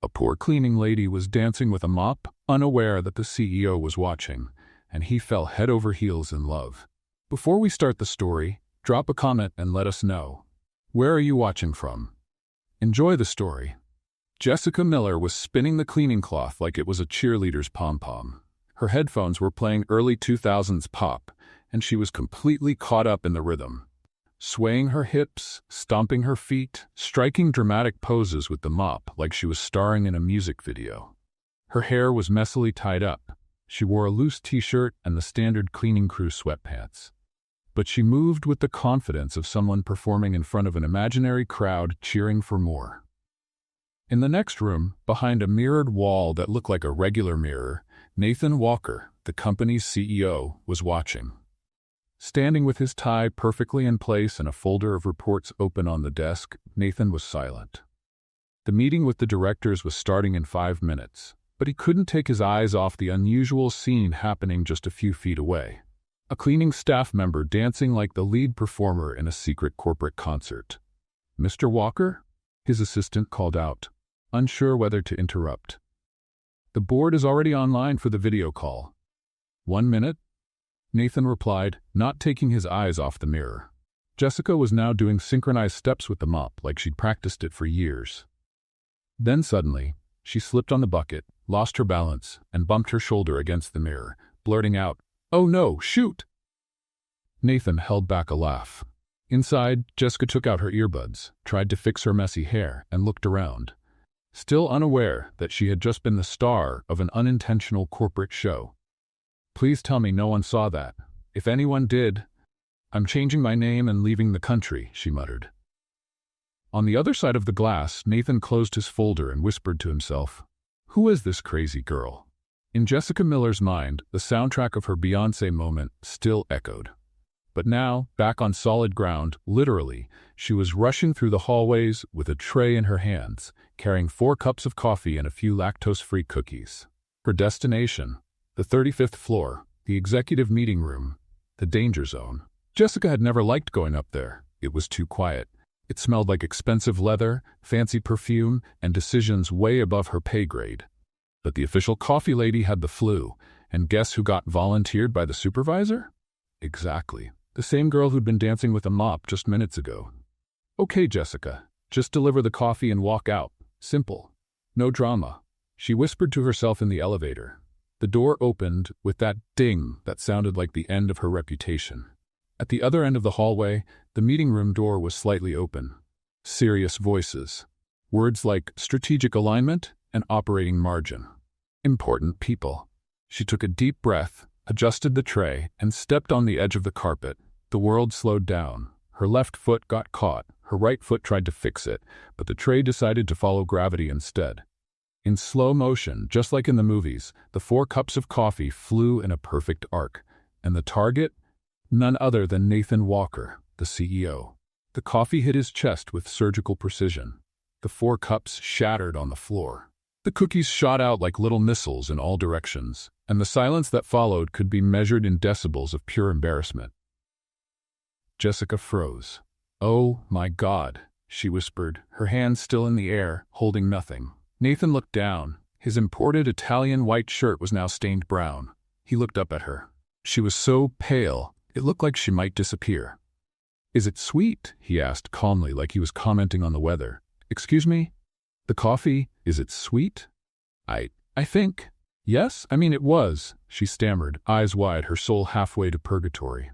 A poor cleaning lady was dancing with a mop, unaware that the CEO was watching, and he fell head over heels in love. Before we start the story, drop a comment and let us know. Where are you watching from? Enjoy the story. Jessica Miller was spinning the cleaning cloth like it was a cheerleader's pom-pom. Her headphones were playing early 2000s pop, and she was completely caught up in the rhythm. Swaying her hips, stomping her feet, striking dramatic poses with the mop like she was starring in a music video. Her hair was messily tied up. She wore a loose t-shirt and the standard cleaning crew sweatpants. But she moved with the confidence of someone performing in front of an imaginary crowd cheering for more. In the next room, behind a mirrored wall that looked like a regular mirror, Nathan Walker, the company's CEO, was watching. Standing with his tie perfectly in place and a folder of reports open on the desk, Nathan was silent. The meeting with the directors was starting in 5 minutes, but he couldn't take his eyes off the unusual scene happening just a few feet away. A cleaning staff member dancing like the lead performer in a secret corporate concert. "Mr. Walker?" his assistant called out, unsure whether to interrupt. "The board is already online for the video call." "1 minute?" Nathan replied, not taking his eyes off the mirror. Jessica was now doing synchronized steps with the mop like she'd practiced it for years. Then suddenly, she slipped on the bucket, lost her balance, and bumped her shoulder against the mirror, blurting out, "Oh no, shoot!" Nathan held back a laugh. Inside, Jessica took out her earbuds, tried to fix her messy hair, and looked around, still unaware that she had just been the star of an unintentional corporate show. "Please tell me no one saw that. If anyone did, I'm changing my name and leaving the country," she muttered. On the other side of the glass, Nathan closed his folder and whispered to himself, "Who is this crazy girl?" In Jessica Miller's mind, the soundtrack of her Beyoncé moment still echoed. But now, back on solid ground, literally, she was rushing through the hallways with a tray in her hands, carrying 4 cups of coffee and a few lactose-free cookies. Her destination, the 35th floor, the executive meeting room, the danger zone. Jessica had never liked going up there. It was too quiet. It smelled like expensive leather, fancy perfume, and decisions way above her pay grade. But the official coffee lady had the flu, and guess who got volunteered by the supervisor? Exactly. The same girl who'd been dancing with a mop just minutes ago. "Okay, Jessica, just deliver the coffee and walk out. Simple. No drama," she whispered to herself in the elevator. The door opened with that ding that sounded like the end of her reputation. At the other end of the hallway, the meeting room door was slightly open. Serious voices. Words like strategic alignment and operating margin. Important people. She took a deep breath, adjusted the tray, and stepped on the edge of the carpet. The world slowed down. Her left foot got caught. Her right foot tried to fix it, but the tray decided to follow gravity instead. In slow motion, just like in the movies, the 4 cups of coffee flew in a perfect arc. And the target? None other than Nathan Walker, the CEO. The coffee hit his chest with surgical precision. The 4 cups shattered on the floor. The cookies shot out like little missiles in all directions, and the silence that followed could be measured in decibels of pure embarrassment. Jessica froze. "Oh, my God," she whispered, her hands still in the air, holding nothing. Nathan looked down. His imported Italian white shirt was now stained brown. He looked up at her. She was so pale, it looked like she might disappear. "Is it sweet?" he asked calmly, like he was commenting on the weather. "Excuse me? The coffee, is it sweet?" I think. Yes, I mean it was," she stammered, eyes wide, her soul halfway to purgatory.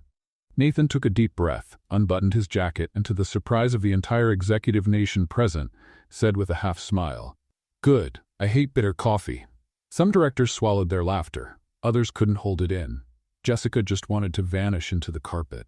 Nathan took a deep breath, unbuttoned his jacket, and to the surprise of the entire executive nation present, said with a half smile, "Good, I hate bitter coffee." Some directors swallowed their laughter. Others couldn't hold it in. Jessica just wanted to vanish into the carpet.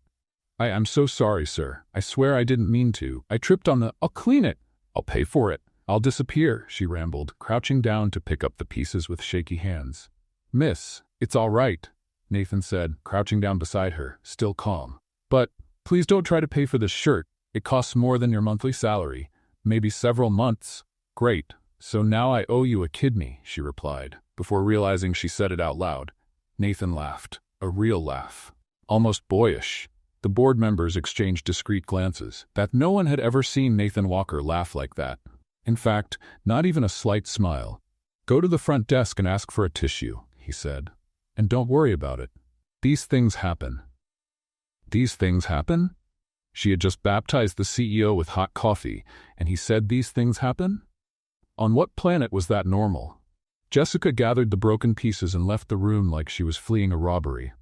I'm so sorry, sir. I swear I didn't mean to. I tripped on the— I'll clean it. I'll pay for it. I'll disappear," she rambled, crouching down to pick up the pieces with shaky hands. "Miss, it's all right," Nathan said, crouching down beside her, still calm. "But please don't try to pay for this shirt. It costs more than your monthly salary. Maybe several months." "Great. So now I owe you a kidney," she replied, before realizing she said it out loud. Nathan laughed. A real laugh. Almost boyish. The board members exchanged discreet glances. That no one had ever seen Nathan Walker laugh like that. In fact, not even a slight smile. "Go to the front desk and ask for a tissue," he said. "And don't worry about it. These things happen." These things happen? She had just baptized the CEO with hot coffee, and he said these things happen? On what planet was that normal? Jessica gathered the broken pieces and left the room like she was fleeing a robbery.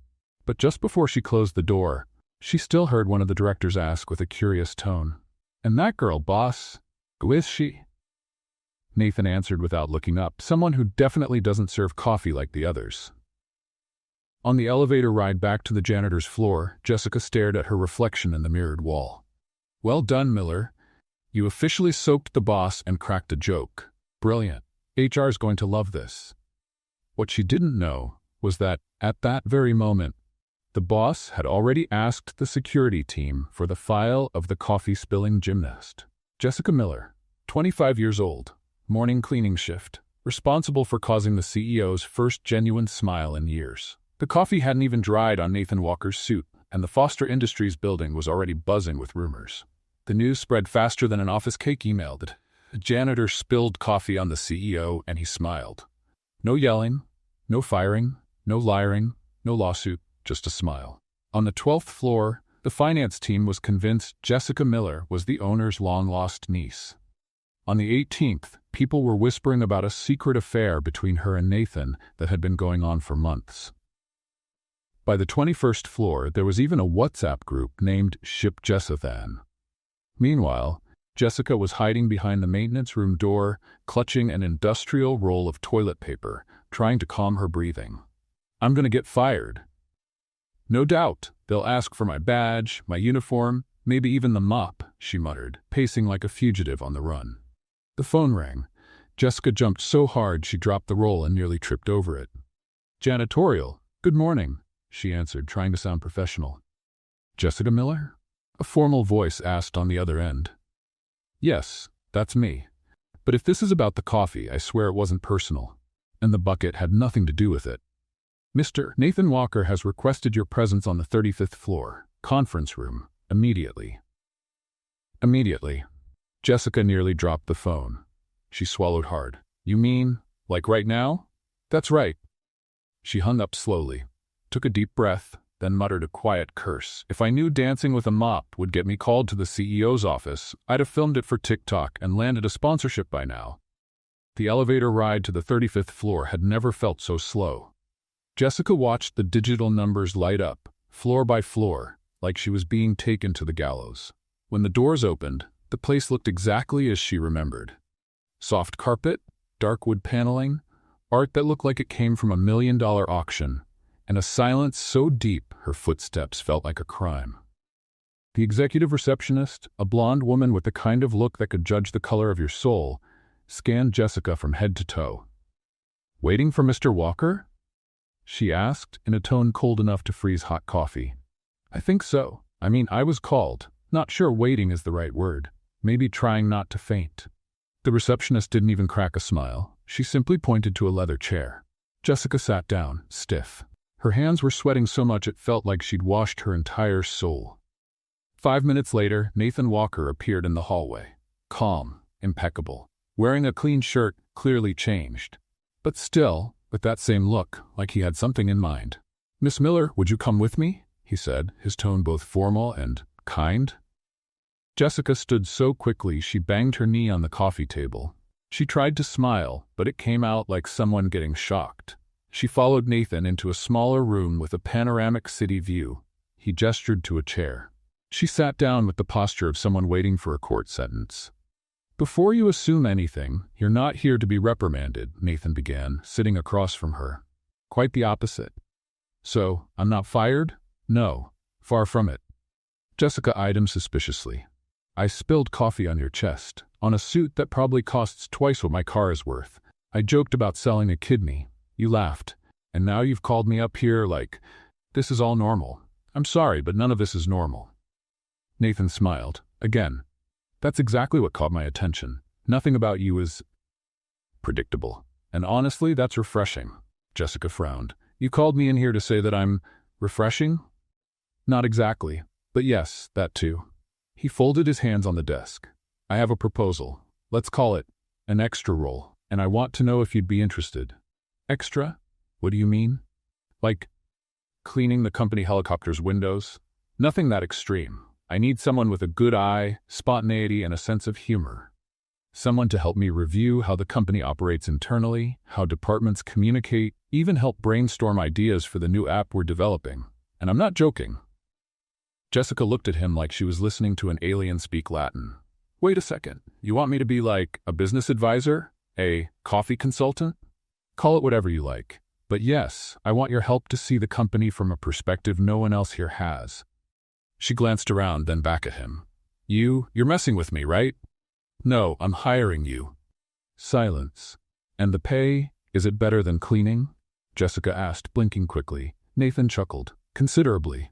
But just before she closed the door, she still heard one of the directors ask with a curious tone, "And that girl, boss, who is she?" Nathan answered without looking up, "Someone who definitely doesn't serve coffee like the others." On the elevator ride back to the janitor's floor, Jessica stared at her reflection in the mirrored wall. "Well done, Miller. You officially soaked the boss and cracked a joke. Brilliant. HR's going to love this." What she didn't know was that, at that very moment, the boss had already asked the security team for the file of the coffee-spilling gymnast. Jessica Miller, 25 years old, morning cleaning shift, responsible for causing the CEO's first genuine smile in years. The coffee hadn't even dried on Nathan Walker's suit, and the Foster Industries building was already buzzing with rumors. The news spread faster than an office cake email that a janitor spilled coffee on the CEO and he smiled. No yelling, no firing, no liaring, no lawsuit, just a smile. On the 12th floor, the finance team was convinced Jessica Miller was the owner's long-lost niece. On the 18th, people were whispering about a secret affair between her and Nathan that had been going on for months. By the 21st floor, there was even a WhatsApp group named Ship Jessathan. Meanwhile, Jessica was hiding behind the maintenance room door, clutching an industrial roll of toilet paper, trying to calm her breathing. "I'm going to get fired. No doubt, they'll ask for my badge, my uniform, maybe even the mop," she muttered, pacing like a fugitive on the run. The phone rang. Jessica jumped so hard she dropped the roll and nearly tripped over it. "Janitorial, good morning," she answered, trying to sound professional. "Jessica Miller?" a formal voice asked on the other end. "Yes, that's me. But if this is about the coffee, I swear it wasn't personal. And the bucket had nothing to do with it. Mr. Nathan Walker has requested your presence on the 35th floor, conference room, immediately." Immediately. Jessica nearly dropped the phone. She swallowed hard. "You mean, like right now?" "That's right." She hung up slowly, took a deep breath, then muttered a quiet curse. "If I knew dancing with a mop would get me called to the CEO's office, I'd have filmed it for TikTok and landed a sponsorship by now." The elevator ride to the 35th floor had never felt so slow. Jessica watched the digital numbers light up, floor by floor, like she was being taken to the gallows. When the doors opened, the place looked exactly as she remembered. Soft carpet, dark wood paneling, art that looked like it came from $1 million auction, and a silence so deep her footsteps felt like a crime. The executive receptionist, a blonde woman with the kind of look that could judge the color of your soul, scanned Jessica from head to toe. "Waiting for Mr. Walker?" she asked, in a tone cold enough to freeze hot coffee. "I think so. I mean, I was called. Not sure waiting is the right word. Maybe trying not to faint." The receptionist didn't even crack a smile. She simply pointed to a leather chair. Jessica sat down, stiff. Her hands were sweating so much it felt like she'd washed her entire soul. 5 minutes later, Nathan Walker appeared in the hallway. Calm, impeccable, wearing a clean shirt, clearly changed. But still, with that same look, like he had something in mind. "Miss Miller, would you come with me?" he said, his tone both formal and kind. Jessica stood so quickly she banged her knee on the coffee table. She tried to smile, but it came out like someone getting shocked. She followed Nathan into a smaller room with a panoramic city view. He gestured to a chair. She sat down with the posture of someone waiting for a court sentence. "Before you assume anything, you're not here to be reprimanded," Nathan began, sitting across from her. "Quite the opposite." "So, I'm not fired?" "No, far from it." Jessica eyed him suspiciously. "I spilled coffee on your chest, on a suit that probably costs twice what my car is worth. I joked about selling a kidney. You laughed. And now you've called me up here like, this is all normal. I'm sorry, but none of this is normal." Nathan smiled. Again. "That's exactly what caught my attention. Nothing about you is predictable. And honestly, that's refreshing." Jessica frowned. "You called me in here to say that I'm refreshing?" "Not exactly. But yes, that too." He folded his hands on the desk. "I have a proposal. Let's call it an extra role, and I want to know if you'd be interested. Extra? What do you mean? Like cleaning the company helicopter's windows? Nothing that extreme. I need someone with a good eye, spontaneity, and a sense of humor. Someone to help me review how the company operates internally, how departments communicate, even help brainstorm ideas for the new app we're developing. And I'm not joking. Jessica looked at him like she was listening to an alien speak Latin. Wait a second, you want me to be like a business advisor? A coffee consultant? Call it whatever you like. But yes, I want your help to see the company from a perspective no one else here has. She glanced around, then back at him. You're messing with me, right? No, I'm hiring you. Silence. And the pay, is it better than cleaning? Jessica asked, blinking quickly. Nathan chuckled. Considerably.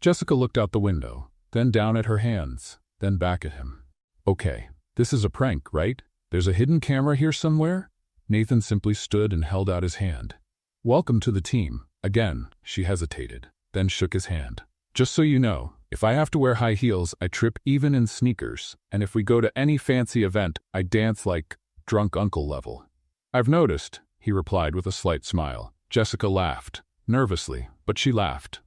Jessica looked out the window, then down at her hands, then back at him. Okay, this is a prank, right? There's a hidden camera here somewhere? Nathan simply stood and held out his hand. Welcome to the team. Again, she hesitated, then shook his hand. Just so you know, if I have to wear high heels, I trip even in sneakers, and if we go to any fancy event, I dance like drunk uncle level. I've noticed, he replied with a slight smile. Jessica laughed, nervously, but she laughed.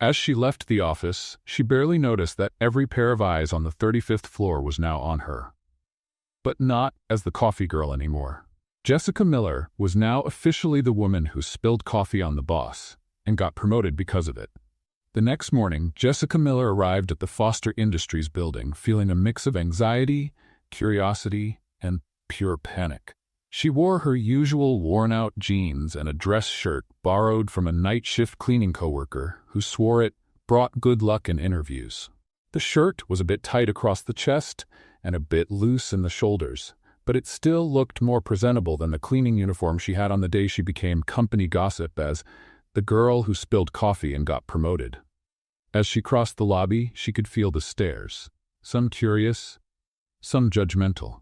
As she left the office, she barely noticed that every pair of eyes on the 35th floor was now on her. But not as the coffee girl anymore. Jessica Miller was now officially the woman who spilled coffee on the boss, and got promoted because of it. The next morning, Jessica Miller arrived at the Foster Industries building feeling a mix of anxiety, curiosity, and pure panic. She wore her usual worn-out jeans and a dress shirt borrowed from a night shift cleaning coworker who swore it brought good luck in interviews. The shirt was a bit tight across the chest and a bit loose in the shoulders, but it still looked more presentable than the cleaning uniform she had on the day she became company gossip as the girl who spilled coffee and got promoted. As she crossed the lobby, she could feel the stares, some curious, some judgmental.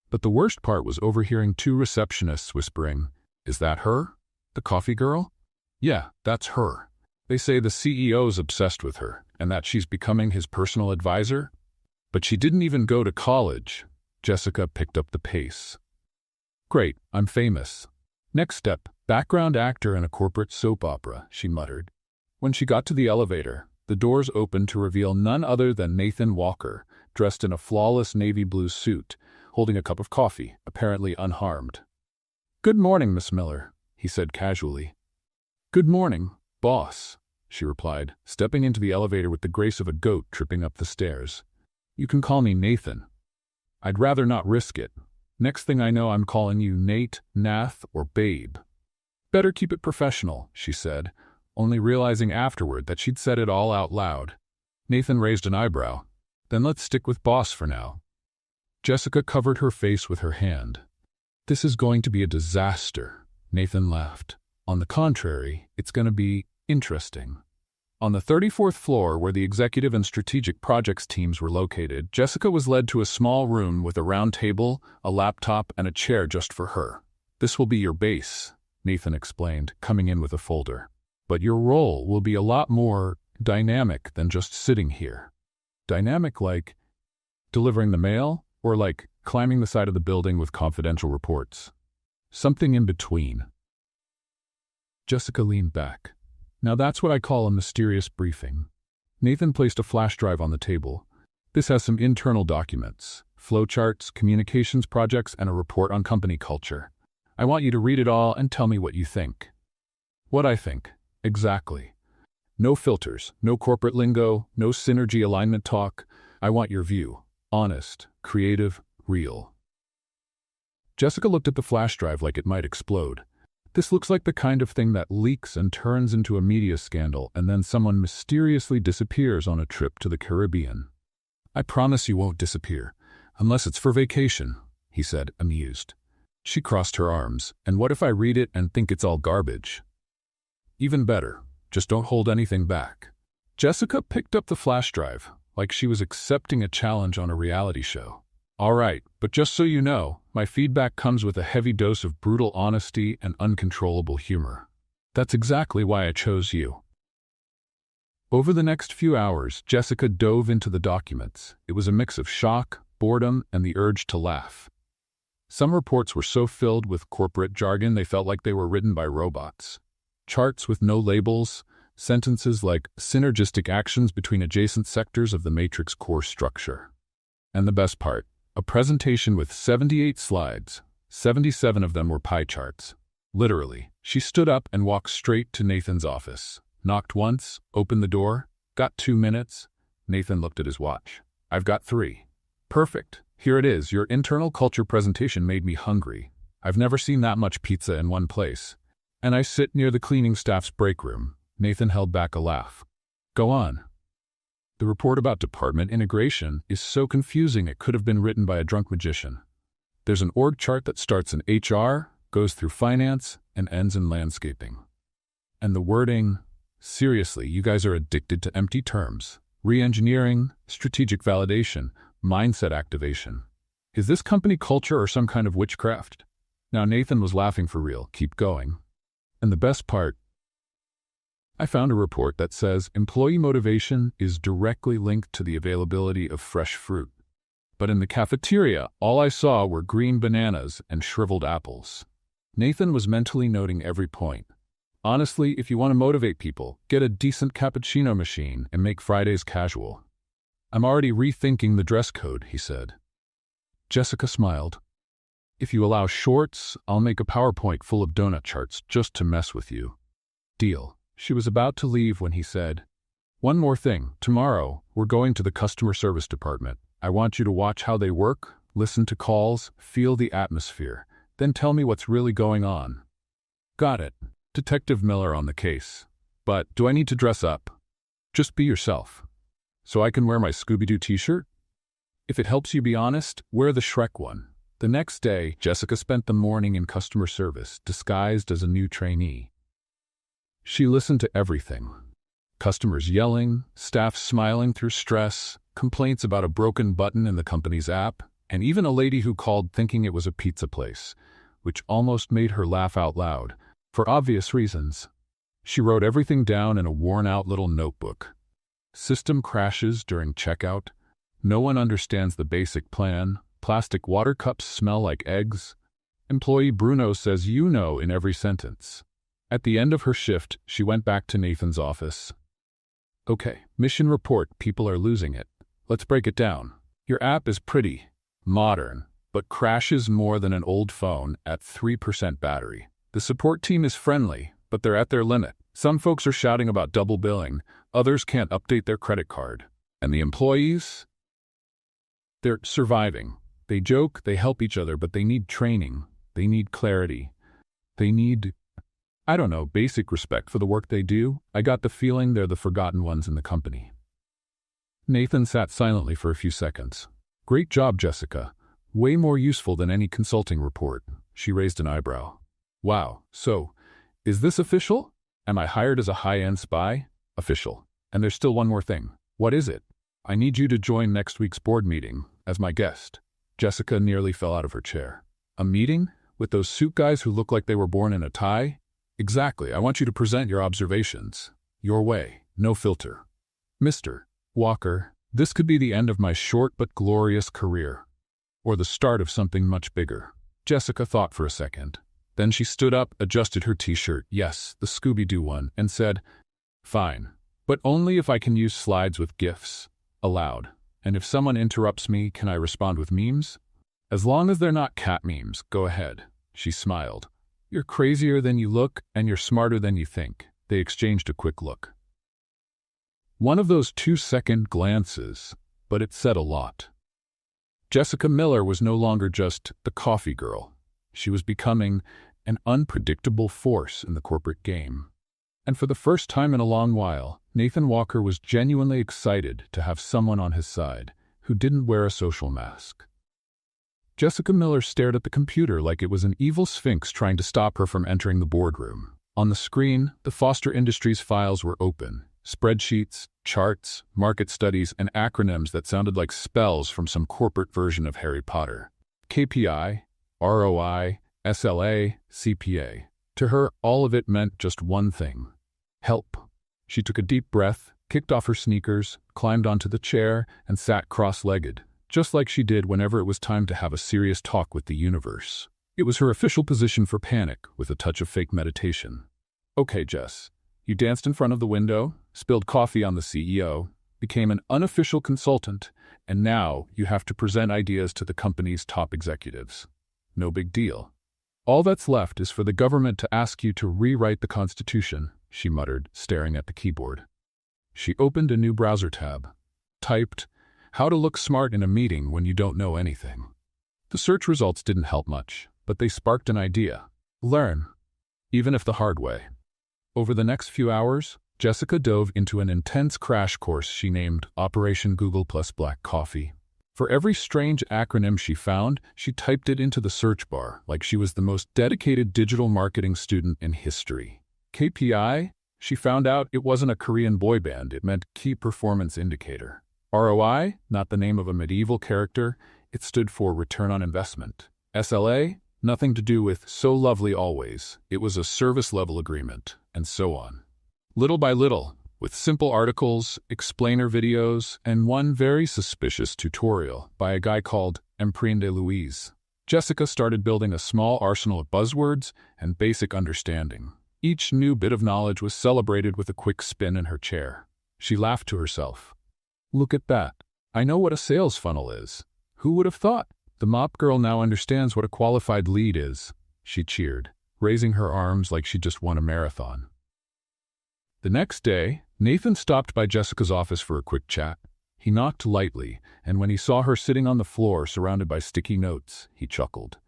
But the worst part was overhearing two receptionists whispering, "Is that her? The coffee girl?" "Yeah, that's her. They say the CEO's obsessed with her, and that she's becoming his personal advisor." But she didn't even go to college. Jessica picked up the pace. "Great, I'm famous. Next step, background actor in a corporate soap opera," she muttered. When she got to the elevator, the doors opened to reveal none other than Nathan Walker, dressed in a flawless navy blue suit, holding a cup of coffee, apparently unharmed. "Good morning, Miss Miller," he said casually. "Good morning, boss," she replied, stepping into the elevator with the grace of a goat tripping up the stairs. "You can call me Nathan. I'd rather not risk it. Next thing I know, I'm calling you Nate, Nath, or Babe." "Better keep it professional," she said, only realizing afterward that she'd said it all out loud. Nathan raised an eyebrow. "Then let's stick with boss for now." Jessica covered her face with her hand. "This is going to be a disaster," Nathan laughed. "On the contrary, it's going to be interesting." On the 34th floor, where the executive and strategic projects teams were located, Jessica was led to a small room with a round table, a laptop, and a chair just for her. "This will be your base," Nathan explained, coming in with a folder. "But your role will be a lot more dynamic than just sitting here." Dynamic like delivering the mail? Or like climbing the side of the building with confidential reports? Something in between. Jessica leaned back. "Now that's what I call a mysterious briefing." Nathan placed a flash drive on the table. "This has some internal documents, flowcharts, communications projects, and a report on company culture. I want you to read it all and tell me what you think." "What I think. Exactly. No filters, no corporate lingo, no synergy alignment talk. I want your view. Honest, creative, real." Jessica looked at the flash drive like it might explode. This looks like the kind of thing that leaks and turns into a media scandal, and then someone mysteriously disappears on a trip to the Caribbean. "I promise you won't disappear, unless it's for vacation," he said, amused. She crossed her arms. "And what if I read it and think it's all garbage?" "Even better. Just don't hold anything back." Jessica picked up the flash drive, like she was accepting a challenge on a reality show. "All right, but just so you know, my feedback comes with a heavy dose of brutal honesty and uncontrollable humor. That's exactly why I chose you." Over the next few hours, Jessica dove into the documents. It was a mix of shock, boredom, and the urge to laugh. Some reports were so filled with corporate jargon they felt like they were written by robots. Charts with no labels, sentences like synergistic actions between adjacent sectors of the matrix core structure. And the best part, a presentation with 78 slides, 77 of them were pie charts. Literally, she stood up and walked straight to Nathan's office. Knocked once, opened the door, got 2 minutes. Nathan looked at his watch. I've got 3. Perfect. Here it is. Your internal culture presentation made me hungry. I've never seen that much pizza in one place. And I sit near the cleaning staff's break room. Nathan held back a laugh. Go on. The report about department integration is so confusing it could have been written by a drunk magician. There's an org chart that starts in HR, goes through finance, and ends in landscaping. And the wording, seriously, you guys are addicted to empty terms. Re-engineering, strategic validation, mindset activation. Is this company culture or some kind of witchcraft? Now Nathan was laughing for real. Keep going. And the best part, I found a report that says employee motivation is directly linked to the availability of fresh fruit. But in the cafeteria, all I saw were green bananas and shriveled apples. Nathan was mentally noting every point. Honestly, if you want to motivate people, get a decent cappuccino machine and make Fridays casual. I'm already rethinking the dress code, he said. Jessica smiled. If you allow shorts, I'll make a PowerPoint full of donut charts just to mess with you. Deal. She was about to leave when he said, one more thing. Tomorrow, we're going to the customer service department. I want you to watch how they work, listen to calls, feel the atmosphere, then tell me what's really going on. Got it. Detective Miller on the case. But do I need to dress up? Just be yourself. So I can wear my Scooby-Doo t-shirt? If it helps you be honest, wear the Shrek one. The next day, Jessica spent the morning in customer service, disguised as a new trainee. She listened to everything. Customers yelling, staff smiling through stress, complaints about a broken button in the company's app, and even a lady who called thinking it was a pizza place, which almost made her laugh out loud, for obvious reasons. She wrote everything down in a worn-out little notebook. System crashes during checkout. No one understands the basic plan. Plastic water cups smell like eggs. Employee Bruno says you know in every sentence. At the end of her shift, she went back to Nathan's office. Okay, mission report, people are losing it. Let's break it down. Your app is pretty modern, but crashes more than an old phone at 3% battery. The support team is friendly, but they're at their limit. Some folks are shouting about double billing, others can't update their credit card. And the employees? They're surviving. They joke, they help each other, but they need training. They need clarity. They need, basic respect for the work they do. I got the feeling they're the forgotten ones in the company. Nathan sat silently for a few seconds. Great job, Jessica. Way more useful than any consulting report. She raised an eyebrow. Wow, so, is this official? Am I hired as a high-end spy? Official. And there's still one more thing. What is it? I need you to join next week's board meeting as my guest. Jessica nearly fell out of her chair. A meeting? With those suit guys who look like they were born in a tie? Exactly. I want you to present your observations. Your way. No filter. Mr. Walker, this could be the end of my short but glorious career. Or the start of something much bigger. Jessica thought for a second. Then she stood up, adjusted her t-shirt, yes, the Scooby-Doo one, and said, fine, but only if I can use slides with GIFs. Aloud. And if someone interrupts me, can I respond with memes? As long as they're not cat memes, go ahead. She smiled. You're crazier than you look, and you're smarter than you think. They exchanged a quick look. One of those 2-second glances, but it said a lot. Jessica Miller was no longer just the coffee girl. She was becoming an unpredictable force in the corporate game. And for the first time in a long while, Nathan Walker was genuinely excited to have someone on his side who didn't wear a social mask. Jessica Miller stared at the computer like it was an evil sphinx trying to stop her from entering the boardroom. On the screen, the Foster Industries files were open. Spreadsheets, charts, market studies, and acronyms that sounded like spells from some corporate version of Harry Potter. KPI, ROI, SLA, CPA. To her, all of it meant just one thing. Help. She took a deep breath, kicked off her sneakers, climbed onto the chair, and sat cross-legged, just like she did whenever it was time to have a serious talk with the universe. It was her official position for panic, with a touch of fake meditation. Okay, Jess. You danced in front of the window, spilled coffee on the CEO, became an unofficial consultant, and now you have to present ideas to the company's top executives. No big deal. All that's left is for the government to ask you to rewrite the Constitution, she muttered, staring at the keyboard. She opened a new browser tab. Typed, "How to look smart in a meeting when you don't know anything." The search results didn't help much, but they sparked an idea. Learn, even if the hard way. Over the next few hours, Jessica dove into an intense crash course she named Operation Google Plus Black Coffee. For every strange acronym she found, she typed it into the search bar like she was the most dedicated digital marketing student in history. KPI? She found out it wasn't a Korean boy band, it meant Key Performance Indicator. ROI? Not the name of a medieval character, it stood for Return on Investment. SLA? Nothing to do with So Lovely Always, it was a service-level agreement, and so on. Little by little, with simple articles, explainer videos, and one very suspicious tutorial by a guy called Emprende Louise, Jessica started building a small arsenal of buzzwords and basic understanding. Each new bit of knowledge was celebrated with a quick spin in her chair. She laughed to herself. Look at that. I know what a sales funnel is. Who would have thought? The mop girl now understands what a qualified lead is, she cheered, raising her arms like she just won a marathon. The next day, Nathan stopped by Jessica's office for a quick chat. He knocked lightly, and when he saw her sitting on the floor surrounded by sticky notes, he chuckled.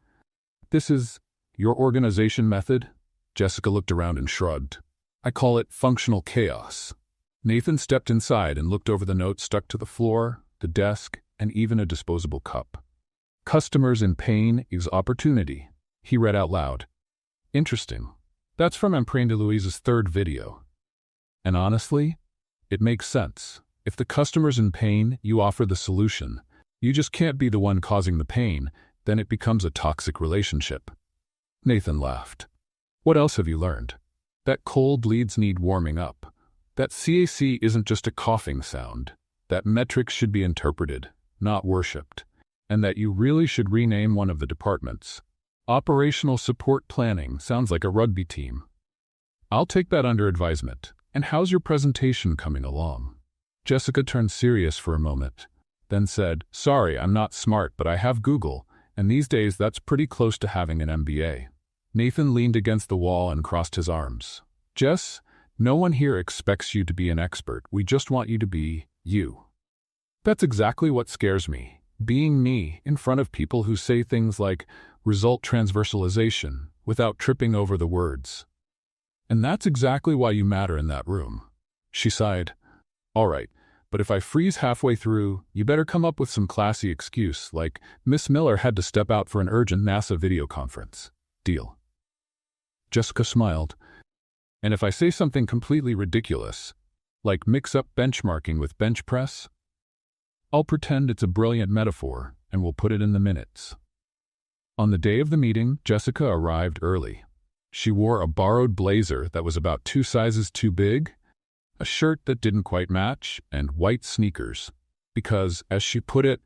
"This is your organization method?" Jessica looked around and shrugged. "I call it functional chaos." Nathan stepped inside and looked over the notes stuck to the floor, the desk, and even a disposable cup. "Customers in pain is opportunity," he read out loud. Interesting. That's from Emprende Louise's third video. And honestly, it makes sense. If the customer's in pain, you offer the solution. You just can't be the one causing the pain, then it becomes a toxic relationship. Nathan laughed. What else have you learned? That cold leads need warming up. That CAC isn't just a coughing sound. That metrics should be interpreted, not worshipped. And that you really should rename one of the departments. Operational support planning sounds like a rugby team. I'll take that under advisement. And how's your presentation coming along? Jessica turned serious for a moment, then said, "Sorry, I'm not smart, but I have Google, and these days that's pretty close to having an MBA. Nathan leaned against the wall and crossed his arms. "Jess, no one here expects you to be an expert. We just want you to be you." That's exactly what scares me. Being me in front of people who say things like result transversalization without tripping over the words. And that's exactly why you matter in that room. She sighed. "All right, but if I freeze halfway through, you better come up with some classy excuse, like Miss Miller had to step out for an urgent NASA video conference. Deal?" Jessica smiled. "And if I say something completely ridiculous, like mix up benchmarking with bench press? I'll pretend it's a brilliant metaphor, and we'll put it in the minutes." On the day of the meeting, Jessica arrived early. She wore a borrowed blazer that was about 2 sizes too big, a shirt that didn't quite match, and white sneakers. Because, as she put it,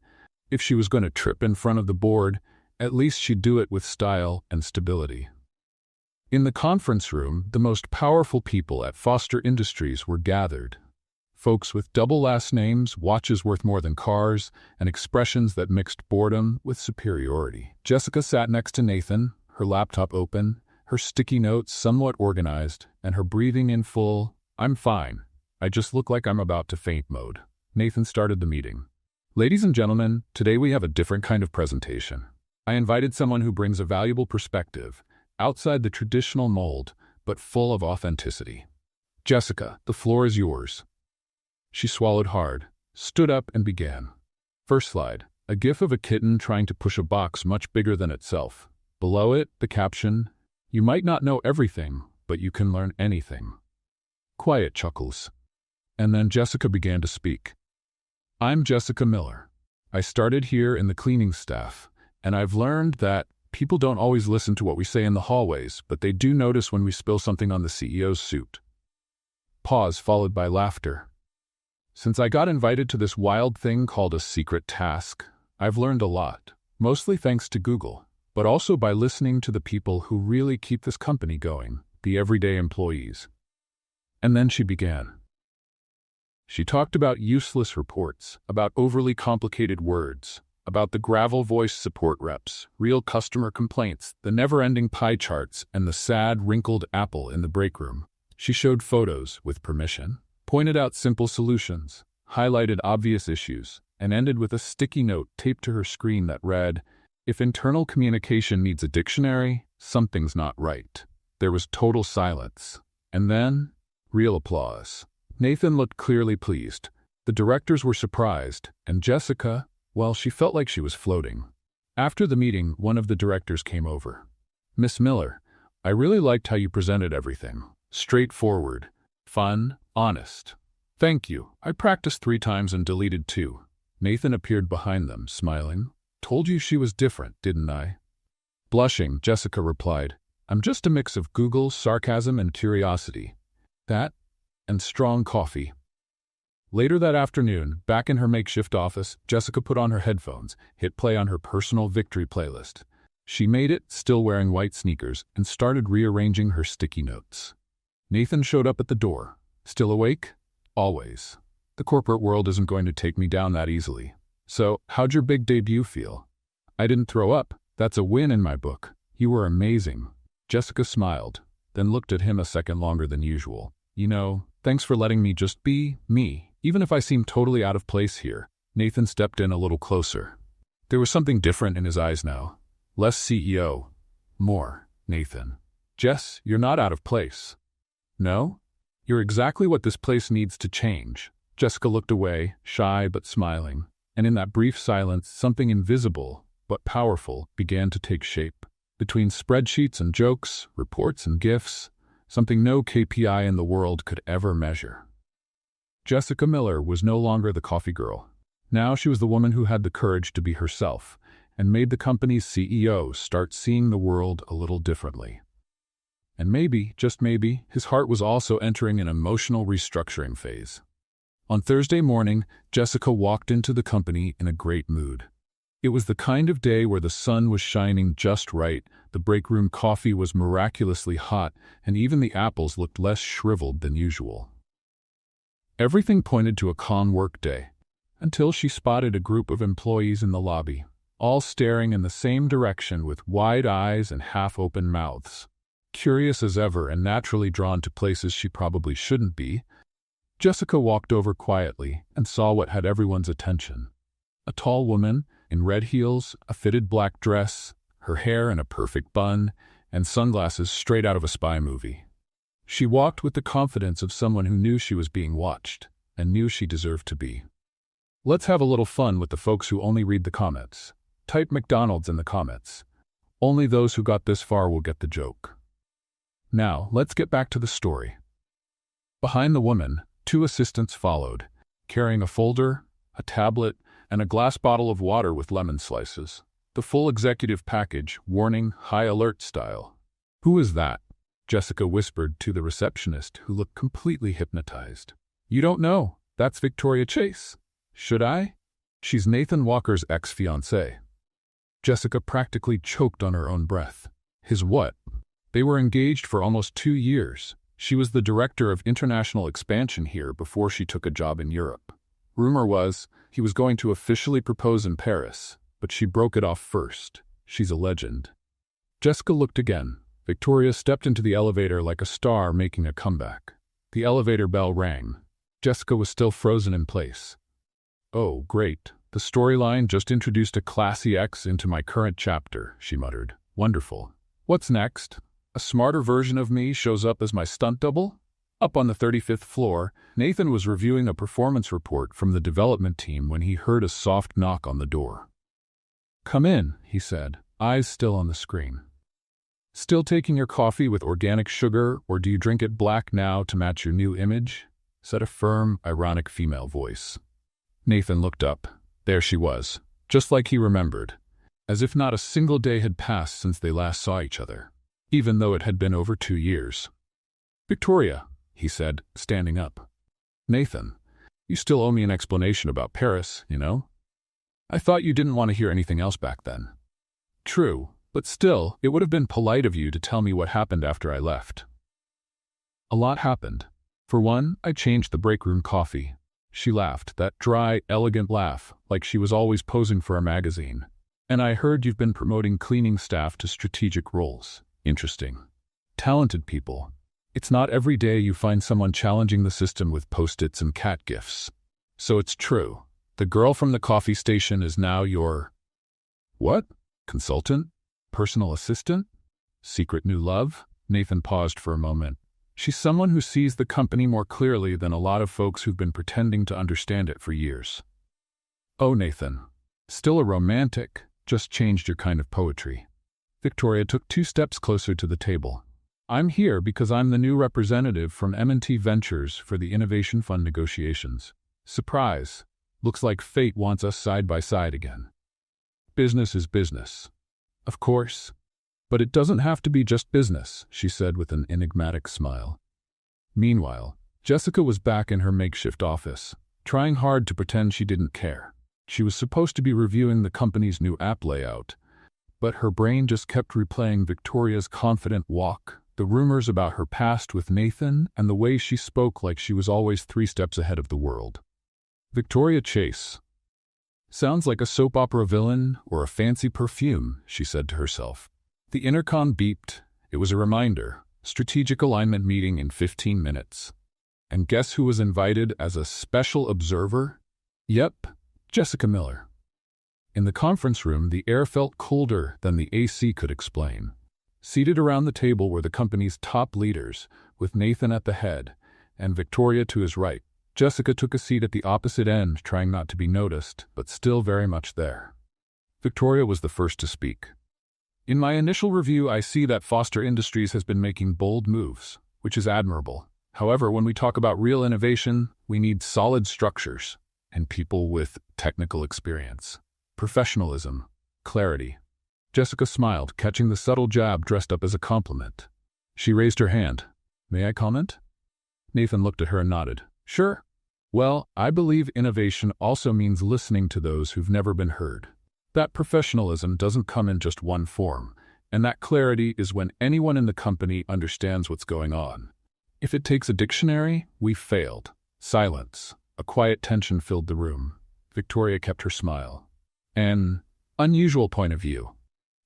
if she was going to trip in front of the board, at least she'd do it with style and stability. In the conference room, the most powerful people at Foster Industries were gathered. Folks with double last names, watches worth more than cars, and expressions that mixed boredom with superiority. Jessica sat next to Nathan, her laptop open, her sticky notes somewhat organized, and her breathing in full, "I'm fine. I just look like I'm about to faint" mode. Nathan started the meeting. "Ladies and gentlemen, today we have a different kind of presentation. I invited someone who brings a valuable perspective, outside the traditional mold, but full of authenticity. Jessica, the floor is yours." She swallowed hard, stood up, and began. First slide, a gif of a kitten trying to push a box much bigger than itself. Below it, the caption, "You might not know everything, but you can learn anything." Quiet chuckles. And then Jessica began to speak. "I'm Jessica Miller. I started here in the cleaning staff, and I've learned that people don't always listen to what we say in the hallways, but they do notice when we spill something on the CEO's suit." Pause followed by laughter. "Since I got invited to this wild thing called a secret task, I've learned a lot, mostly thanks to Google, but also by listening to the people who really keep this company going, the everyday employees. And then she began. She talked about useless reports, about overly complicated words, about the gravel voice support reps, real customer complaints, the never-ending pie charts, and the sad, wrinkled apple in the break room. She showed photos, with permission, pointed out simple solutions, highlighted obvious issues, and ended with a sticky note taped to her screen that read, "If internal communication needs a dictionary, something's not right." There was total silence. And then, real applause. Nathan looked clearly pleased. The directors were surprised, and Jessica, well, she felt like she was floating. After the meeting, one of the directors came over. "Miss Miller, I really liked how you presented everything. Straightforward, fun, honest. Thank you. I practiced 3 times and deleted 2. Nathan appeared behind them, smiling. "Told you she was different, didn't I?" Blushing, Jessica replied, "I'm just a mix of Google, sarcasm, and curiosity. That, and strong coffee." Later that afternoon, back in her makeshift office, Jessica put on her headphones, hit play on her personal victory playlist. She made it, still wearing white sneakers, and started rearranging her sticky notes. Nathan showed up at the door. "Still awake?" "Always. The corporate world isn't going to take me down that easily. So, how'd your big debut feel?" "I didn't throw up. That's a win in my book. You were amazing." Jessica smiled, then looked at him a second longer than usual. "You know, thanks for letting me just be me, even if I seem totally out of place here." Nathan stepped in a little closer. There was something different in his eyes now. Less CEO. More Nathan. "Jess, you're not out of place." "No? You're exactly what this place needs to change." Jessica looked away, shy but smiling, and in that brief silence, something invisible, but powerful, began to take shape. Between spreadsheets and jokes, reports and gifts, something no KPI in the world could ever measure. Jessica Miller was no longer the coffee girl. Now she was the woman who had the courage to be herself, and made the company's CEO start seeing the world a little differently. And maybe, just maybe, his heart was also entering an emotional restructuring phase. On Thursday morning, Jessica walked into the company in a great mood. It was the kind of day where the sun was shining just right, the break room coffee was miraculously hot, and even the apples looked less shriveled than usual. Everything pointed to a calm work day, until she spotted a group of employees in the lobby, all staring in the same direction with wide eyes and half-open mouths. Curious as ever and naturally drawn to places she probably shouldn't be, Jessica walked over quietly and saw what had everyone's attention. A tall woman, in red heels, a fitted black dress, her hair in a perfect bun, and sunglasses straight out of a spy movie. She walked with the confidence of someone who knew she was being watched, and knew she deserved to be. "Let's have a little fun with the folks who only read the comments. Type McDonald's in the comments. Only those who got this far will get the joke." Now, let's get back to the story. Behind the woman, 2 assistants followed, carrying a folder, a tablet, and a glass bottle of water with lemon slices. The full executive package, warning, high alert style. "Who is that?" Jessica whispered to the receptionist, who looked completely hypnotized. "You don't know. That's Victoria Chase." "Should I?" "She's Nathan Walker's ex-fiancée." Jessica practically choked on her own breath. His what? They were engaged for almost 2 years. She was the director of international expansion here before she took a job in Europe. Rumor was he was going to officially propose in Paris, but she broke it off first. She's a legend. Jessica looked again. Victoria stepped into the elevator like a star making a comeback. The elevator bell rang. Jessica was still frozen in place. "Oh, great. The storyline just introduced a classy ex into my current chapter," she muttered. "Wonderful. What's next? A smarter version of me shows up as my stunt double?" Up on the 35th floor, Nathan was reviewing a performance report from the development team when he heard a soft knock on the door. "Come in," he said, eyes still on the screen. "Still taking your coffee with organic sugar, or do you drink it black now to match your new image?" said a firm, ironic female voice. Nathan looked up. There she was, just like he remembered, as if not a single day had passed since they last saw each other, even though it had been over 2 years. "Victoria," he said, standing up. "Nathan, you still owe me an explanation about Paris, you know?" I thought you didn't want to hear anything else back then. True, but still, it would have been polite of you to tell me what happened after I left. A lot happened. For one, I changed the break room coffee. She laughed, that dry, elegant laugh, like she was always posing for a magazine. And I heard you've been promoting cleaning staff to strategic roles. Interesting. Talented people. It's not every day you find someone challenging the system with post-its and cat gifs. So it's true. The girl from the coffee station is now your... What? Consultant? Personal assistant? Secret new love? Nathan paused for a moment. She's someone who sees the company more clearly than a lot of folks who've been pretending to understand it for years. Oh, Nathan. Still a romantic, just changed your kind of poetry. Victoria took 2 steps closer to the table. I'm here because I'm the new representative from M&T Ventures for the Innovation Fund negotiations. Surprise. Looks like fate wants us side by side again. Business is business. Of course. But it doesn't have to be just business, she said with an enigmatic smile. Meanwhile, Jessica was back in her makeshift office, trying hard to pretend she didn't care. She was supposed to be reviewing the company's new app layout, but her brain just kept replaying Victoria's confident walk, the rumors about her past with Nathan, and the way she spoke like she was always 3 steps ahead of the world. Victoria Chase. Sounds like a soap opera villain or a fancy perfume, she said to herself. The intercom beeped. It was a reminder. Strategic alignment meeting in 15 minutes. And guess who was invited as a special observer? Yep, Jessica Miller. In the conference room, the air felt colder than the AC could explain. Seated around the table were the company's top leaders, with Nathan at the head, and Victoria to his right. Jessica took a seat at the opposite end, trying not to be noticed, but still very much there. Victoria was the first to speak. In my initial review, I see that Foster Industries has been making bold moves, which is admirable. However, when we talk about real innovation, we need solid structures and people with technical experience, professionalism, clarity. Jessica smiled, catching the subtle jab dressed up as a compliment. She raised her hand. May I comment? Nathan looked at her and nodded. Sure. Well, I believe innovation also means listening to those who've never been heard. That professionalism doesn't come in just one form, and that clarity is when anyone in the company understands what's going on. If it takes a dictionary, we've failed. Silence. A quiet tension filled the room. Victoria kept her smile. An unusual point of view.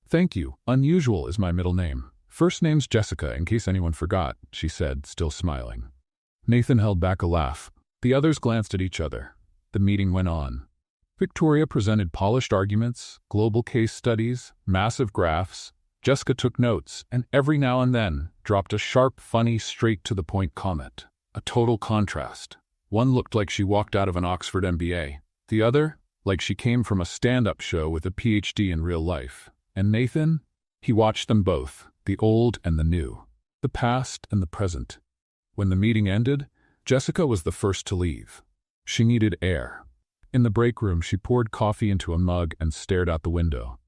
Thank you. Unusual is my middle name. First name's Jessica, in case anyone forgot, she said, still smiling. Nathan held back a laugh. The others glanced at each other. The meeting went on. Victoria presented polished arguments, global case studies, massive graphs. Jessica took notes, and every now and then dropped a sharp, funny, straight-to-the-point comment. A total contrast. One looked like she walked out of an Oxford MBA. The other, like she came from a stand-up show with a PhD in real life. And Nathan? He watched them both, the old and the new, the past and the present. When the meeting ended, Jessica was the first to leave. She needed air. In the break room, she poured coffee into a mug and stared out the window.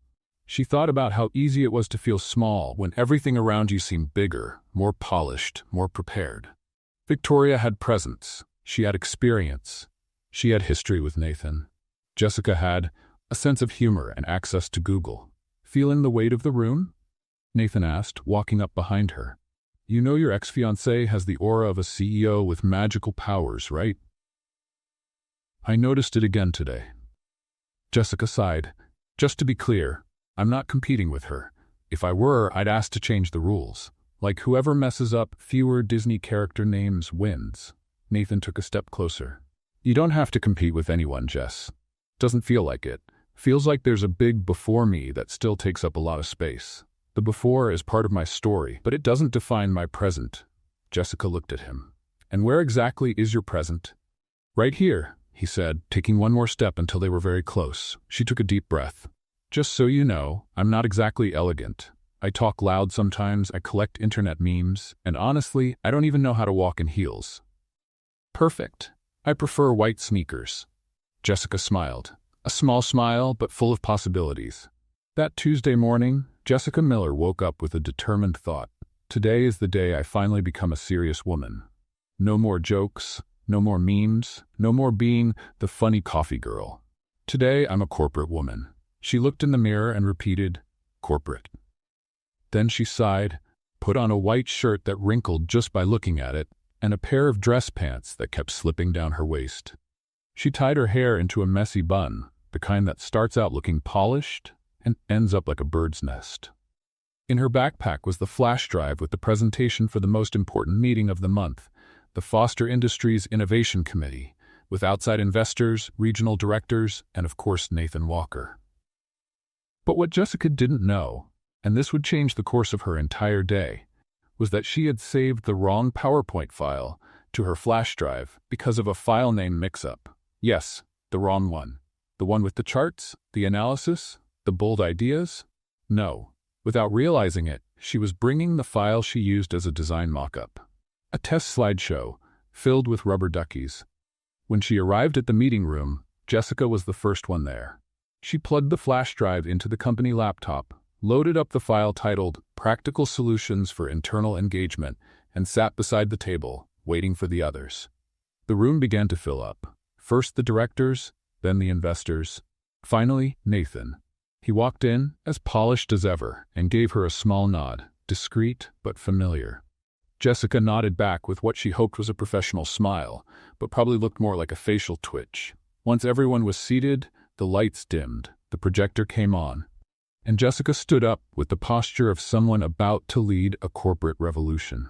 She thought about how easy it was to feel small when everything around you seemed bigger, more polished, more prepared. Victoria had presence. She had experience. She had history with Nathan. Jessica had a sense of humor and access to Google. Feeling the weight of the room? Nathan asked, walking up behind her. You know your ex-fiancé has the aura of a CEO with magical powers, right? I noticed it again today. Jessica sighed. Just to be clear, I'm not competing with her. If I were, I'd ask to change the rules. Like whoever messes up fewer Disney character names wins. Nathan took a step closer. You don't have to compete with anyone, Jess. Doesn't feel like it. Feels like there's a big before me that still takes up a lot of space. The before is part of my story, but it doesn't define my present. Jessica looked at him. And where exactly is your present? Right here, he said, taking one more step until they were very close. She took a deep breath. Just so you know, I'm not exactly elegant. I talk loud sometimes, I collect internet memes, and honestly, I don't even know how to walk in heels. Perfect. I prefer white sneakers. Jessica smiled. A small smile, but full of possibilities. That Tuesday morning, Jessica Miller woke up with a determined thought. Today is the day I finally become a serious woman. No more jokes, no more memes, no more being the funny coffee girl. Today I'm a corporate woman. She looked in the mirror and repeated, corporate. Then she sighed, put on a white shirt that wrinkled just by looking at it, and a pair of dress pants that kept slipping down her waist. She tied her hair into a messy bun, the kind that starts out looking polished and ends up like a bird's nest. In her backpack was the flash drive with the presentation for the most important meeting of the month, the Foster Industries Innovation Committee, with outside investors, regional directors, and of course Nathan Walker. But what Jessica didn't know, and this would change the course of her entire day, was that she had saved the wrong PowerPoint file to her flash drive because of a file name mix-up. Yes, the wrong one. The one with the charts, the analysis, the bold ideas? No. Without realizing it, she was bringing the file she used as a design mock-up. A test slideshow, filled with rubber duckies. When she arrived at the meeting room, Jessica was the first one there. She plugged the flash drive into the company laptop, loaded up the file titled Practical Solutions for Internal Engagement, and sat beside the table, waiting for the others. The room began to fill up. First the directors, then the investors. Finally, Nathan. He walked in, as polished as ever, and gave her a small nod, discreet but familiar. Jessica nodded back with what she hoped was a professional smile, but probably looked more like a facial twitch. Once everyone was seated, the lights dimmed, the projector came on, and Jessica stood up with the posture of someone about to lead a corporate revolution.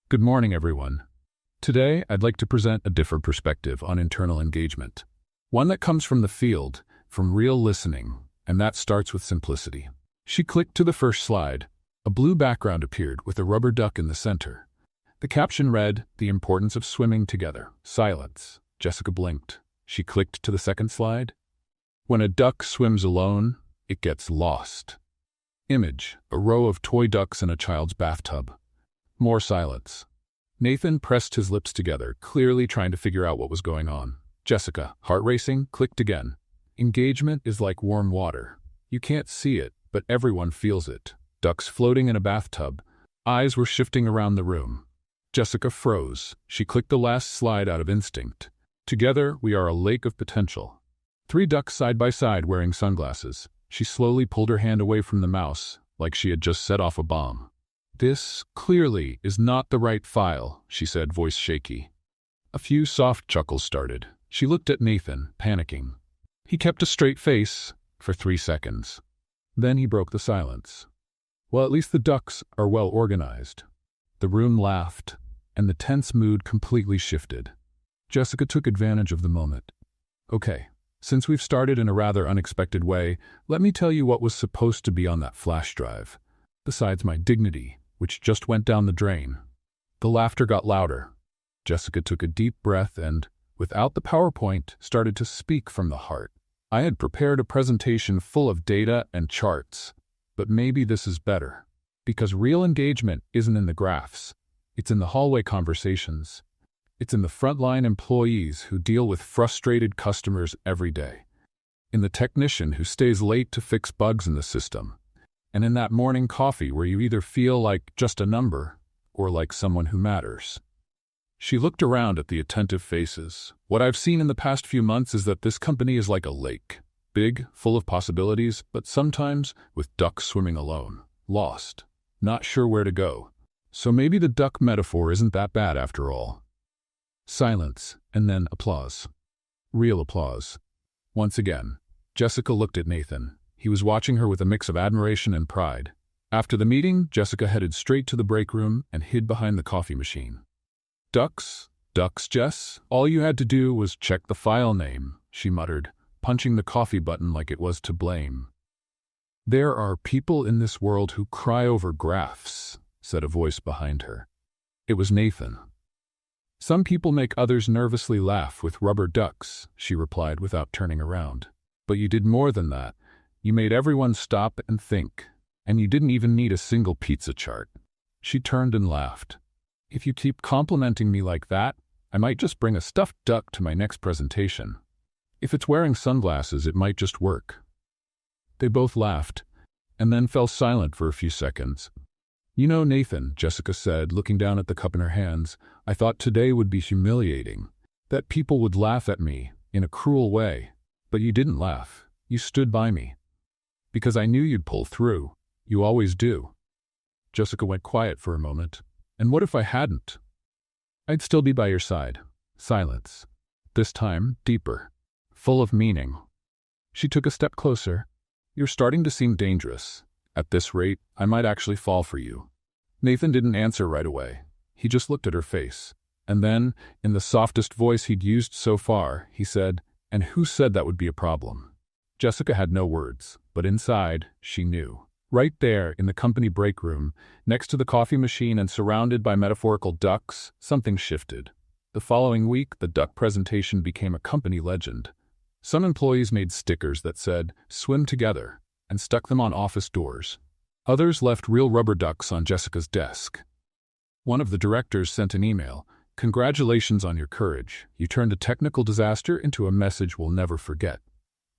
Good morning, everyone. Today, I'd like to present a different perspective on internal engagement. One that comes from the field, from real listening, and that starts with simplicity. She clicked to the first slide. A blue background appeared with a rubber duck in the center. The caption read, "The importance of swimming together." Silence. Jessica blinked. She clicked to the second slide. "When a duck swims alone, it gets lost." Image, a row of toy ducks in a child's bathtub. More silence. Nathan pressed his lips together, clearly trying to figure out what was going on. Jessica, heart racing, clicked again. Engagement is like warm water. You can't see it, but everyone feels it. Ducks floating in a bathtub. Eyes were shifting around the room. Jessica froze. She clicked the last slide out of instinct. Together, we are a lake of potential. 3 ducks side by side wearing sunglasses. She slowly pulled her hand away from the mouse, like she had just set off a bomb. "This, clearly, is not the right file," she said, voice shaky. A few soft chuckles started. She looked at Nathan, panicking. He kept a straight face for 3 seconds. Then he broke the silence. "Well, at least the ducks are well organized." The room laughed, and the tense mood completely shifted. Jessica took advantage of the moment. "Okay, since we've started in a rather unexpected way, let me tell you what was supposed to be on that flash drive. Besides my dignity, which just went down the drain." The laughter got louder. Jessica took a deep breath and, without the PowerPoint, started to speak from the heart. "I had prepared a presentation full of data and charts, but maybe this is better. Because real engagement isn't in the graphs. It's in the hallway conversations. It's in the frontline employees who deal with frustrated customers every day. In the technician who stays late to fix bugs in the system. And in that morning coffee where you either feel like just a number or like someone who matters." She looked around at the attentive faces. "What I've seen in the past few months is that this company is like a lake. Big, full of possibilities, but sometimes with ducks swimming alone. Lost. Not sure where to go. So maybe the duck metaphor isn't that bad after all." Silence, and then applause. Real applause. Once again, Jessica looked at Nathan. He was watching her with a mix of admiration and pride. After the meeting, Jessica headed straight to the break room and hid behind the coffee machine. "Ducks? Ducks, Jess? All you had to do was check the file name," she muttered, punching the coffee button like it was to blame. "There are people in this world who cry over graphs," said a voice behind her. It was Nathan. "Some people make others nervously laugh with rubber ducks," she replied without turning around. "But you did more than that. You made everyone stop and think, and you didn't even need a single pizza chart." She turned and laughed. "If you keep complimenting me like that, I might just bring a stuffed duck to my next presentation. If it's wearing sunglasses, it might just work." They both laughed, and then fell silent for a few seconds. "You know, Nathan," Jessica said, looking down at the cup in her hands, "I thought today would be humiliating. That people would laugh at me, in a cruel way. But you didn't laugh. You stood by me. Because I knew you'd pull through. You always do. Jessica went quiet for a moment. And what if I hadn't? I'd still be by your side. Silence. This time, deeper. Full of meaning. She took a step closer. You're starting to seem dangerous. At this rate, I might actually fall for you. Nathan didn't answer right away. He just looked at her face. And then, in the softest voice he'd used so far, he said, "And who said that would be a problem?" Jessica had no words, but inside, she knew. Right there, in the company break room, next to the coffee machine and surrounded by metaphorical ducks, something shifted. The following week, the duck presentation became a company legend. Some employees made stickers that said, "Swim together," and stuck them on office doors. Others left real rubber ducks on Jessica's desk. One of the directors sent an email, "Congratulations on your courage. You turned a technical disaster into a message we'll never forget."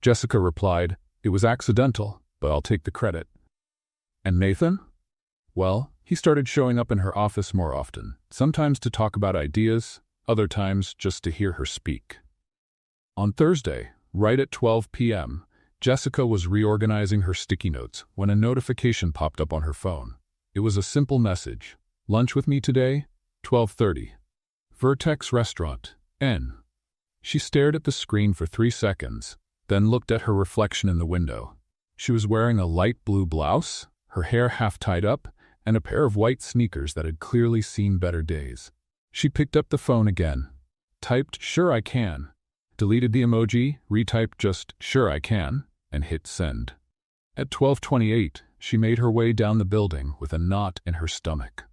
Jessica replied, "It was accidental, but I'll take the credit." And Nathan? Well, he started showing up in her office more often, sometimes to talk about ideas, other times just to hear her speak. On Thursday, right at 12 p.m., Jessica was reorganizing her sticky notes when a notification popped up on her phone. It was a simple message. "Lunch with me today? 12:30. Vertex Restaurant, N." She stared at the screen for 3 seconds, then looked at her reflection in the window. She was wearing a light blue blouse, her hair half tied up, and a pair of white sneakers that had clearly seen better days. She picked up the phone again, typed "Sure I can," deleted the emoji, retyped just "Sure I can," and hit send. At 12:28, she made her way down the building with a knot in her stomach.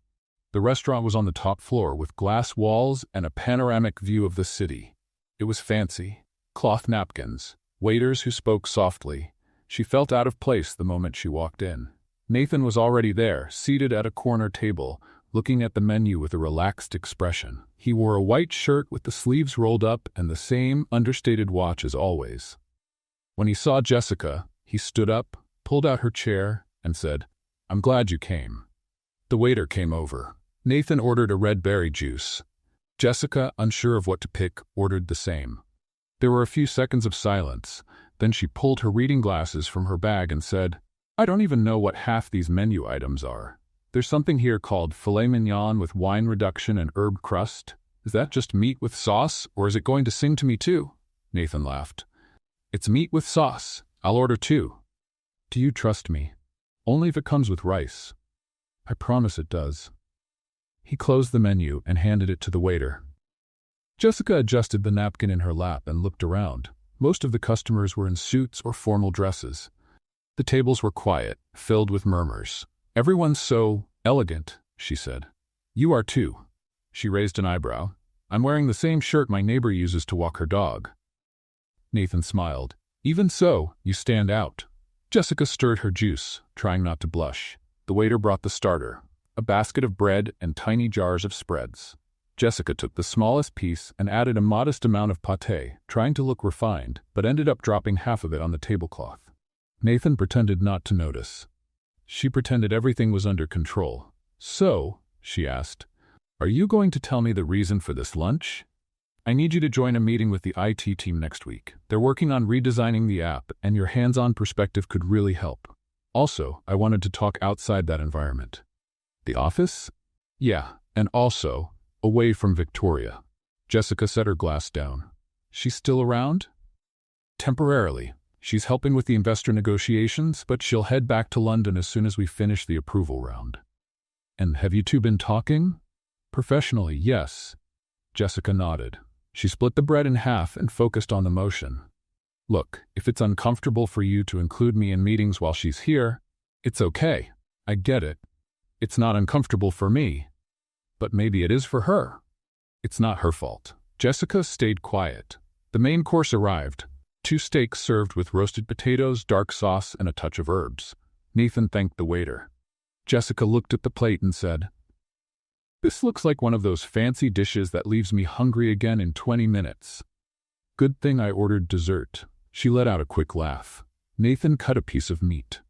The restaurant was on the top floor with glass walls and a panoramic view of the city. It was fancy. Cloth napkins, waiters who spoke softly. She felt out of place the moment she walked in. Nathan was already there, seated at a corner table, looking at the menu with a relaxed expression. He wore a white shirt with the sleeves rolled up and the same understated watch as always. When he saw Jessica, he stood up, pulled out her chair, and said, "I'm glad you came." The waiter came over. Nathan ordered a red berry juice. Jessica, unsure of what to pick, ordered the same. There were a few seconds of silence. Then she pulled her reading glasses from her bag and said, "I don't even know what half these menu items are. There's something here called filet mignon with wine reduction and herb crust. Is that just meat with sauce, or is it going to sing to me too?" Nathan laughed. "It's meat with sauce. I'll order 2. "Do you trust me?" "Only if it comes with rice." "I promise it does." He closed the menu and handed it to the waiter. Jessica adjusted the napkin in her lap and looked around. Most of the customers were in suits or formal dresses. The tables were quiet, filled with murmurs. "Everyone's so elegant," she said. "You are too." She raised an eyebrow. "I'm wearing the same shirt my neighbor uses to walk her dog." Nathan smiled. "Even so, you stand out." Jessica stirred her juice, trying not to blush. The waiter brought the starter, a basket of bread and tiny jars of spreads. Jessica took the smallest piece and added a modest amount of pâté, trying to look refined, but ended up dropping half of it on the tablecloth. Nathan pretended not to notice. She pretended everything was under control. "So," she asked, "are you going to tell me the reason for this lunch?" "I need you to join a meeting with the IT team next week. They're working on redesigning the app, and your hands-on perspective could really help. Also, I wanted to talk outside that environment." "The office?" "Yeah, and also away from Victoria." Jessica set her glass down. "She's still around?" "Temporarily. She's helping with the investor negotiations, but she'll head back to London as soon as we finish the approval round." "And have you two been talking?" "Professionally, yes." Jessica nodded. She split the bread in half and focused on the motion. "Look, if it's uncomfortable for you to include me in meetings while she's here, it's okay. I get it. It's not uncomfortable for me. But maybe it is for her. It's not her fault." Jessica stayed quiet. The main course arrived. 2 steaks served with roasted potatoes, dark sauce, and a touch of herbs. Nathan thanked the waiter. Jessica looked at the plate and said, "This looks like one of those fancy dishes that leaves me hungry again in 20 minutes. Good thing I ordered dessert." She let out a quick laugh. Nathan cut a piece of meat.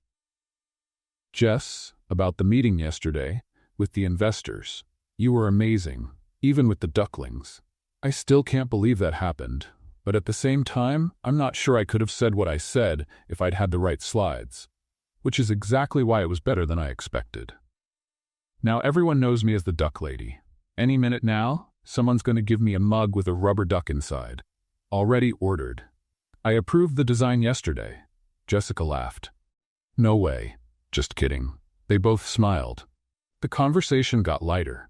"Jess, about the meeting yesterday, with the investors. You were amazing, even with the ducklings. I still can't believe that happened. But at the same time, I'm not sure I could have said what I said if I'd had the right slides, which is exactly why it was better than I expected. Now everyone knows me as the duck lady. Any minute now, someone's going to give me a mug with a rubber duck inside. Already ordered. I approved the design yesterday. Jessica laughed. No way. Just kidding. They both smiled. The conversation got lighter.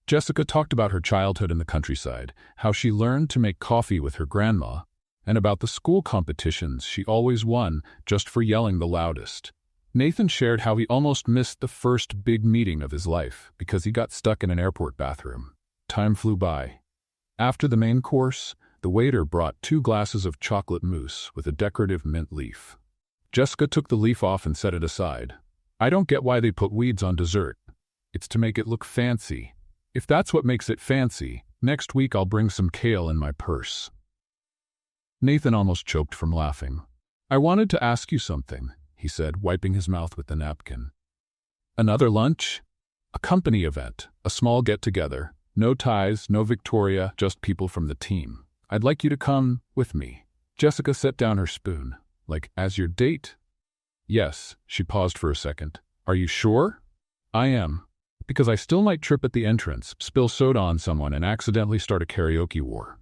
Jessica talked about her childhood in the countryside, how she learned to make coffee with her grandma, and about the school competitions she always won just for yelling the loudest. Nathan shared how he almost missed the first big meeting of his life because he got stuck in an airport bathroom. Time flew by. After the main course, the waiter brought 2 glasses of chocolate mousse with a decorative mint leaf. Jessica took the leaf off and set it aside. I don't get why they put weeds on dessert. It's to make it look fancy. If that's what makes it fancy, next week I'll bring some kale in my purse. Nathan almost choked from laughing. I wanted to ask you something, he said, wiping his mouth with the napkin. Another lunch? A company event, a small get-together. No ties, no Victoria, just people from the team. I'd like you to come with me. Jessica set down her spoon. Like, as your date? Yes, she paused for a second. Are you sure? I am. Because I still might trip at the entrance, spill soda on someone, and accidentally start a karaoke war.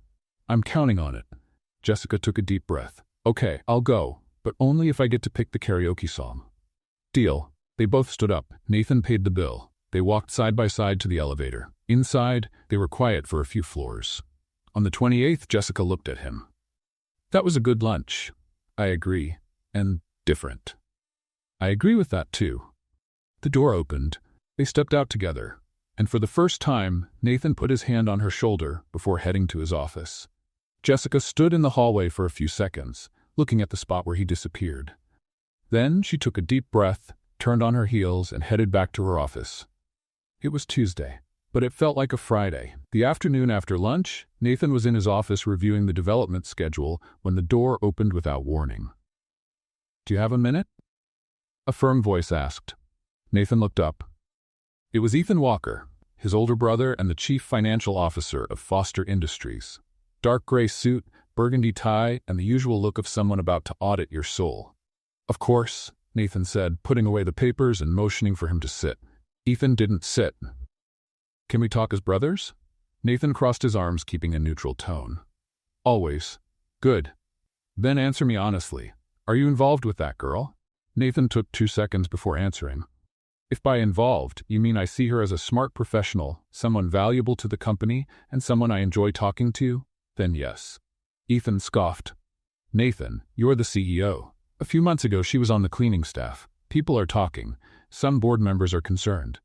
I'm counting on it. Jessica took a deep breath. Okay, I'll go, but only if I get to pick the karaoke song. Deal. They both stood up. Nathan paid the bill. They walked side by side to the elevator. Inside, they were quiet for a few floors. On the 28th, Jessica looked at him. That was a good lunch. I agree. And different. I agree with that too. The door opened. They stepped out together, and for the first time, Nathan put his hand on her shoulder before heading to his office. Jessica stood in the hallway for a few seconds, looking at the spot where he disappeared. Then she took a deep breath, turned on her heels, and headed back to her office. It was Tuesday, but it felt like a Friday. The afternoon after lunch, Nathan was in his office reviewing the development schedule when the door opened without warning. Do you have a minute? A firm voice asked. Nathan looked up. It was Ethan Walker, his older brother and the chief financial officer of Foster Industries. Dark gray suit, burgundy tie, and the usual look of someone about to audit your soul. Of course, Nathan said, putting away the papers and motioning for him to sit. Ethan didn't sit. Can we talk as brothers? Nathan crossed his arms, keeping a neutral tone. Always. Good. Then answer me honestly. Are you involved with that girl? Nathan took 2 seconds before answering. If by involved, you mean I see her as a smart professional, someone valuable to the company, and someone I enjoy talking to, then yes. Ethan scoffed. Nathan, you're the CEO. A few months ago she was on the cleaning staff. People are talking. Some board members are concerned.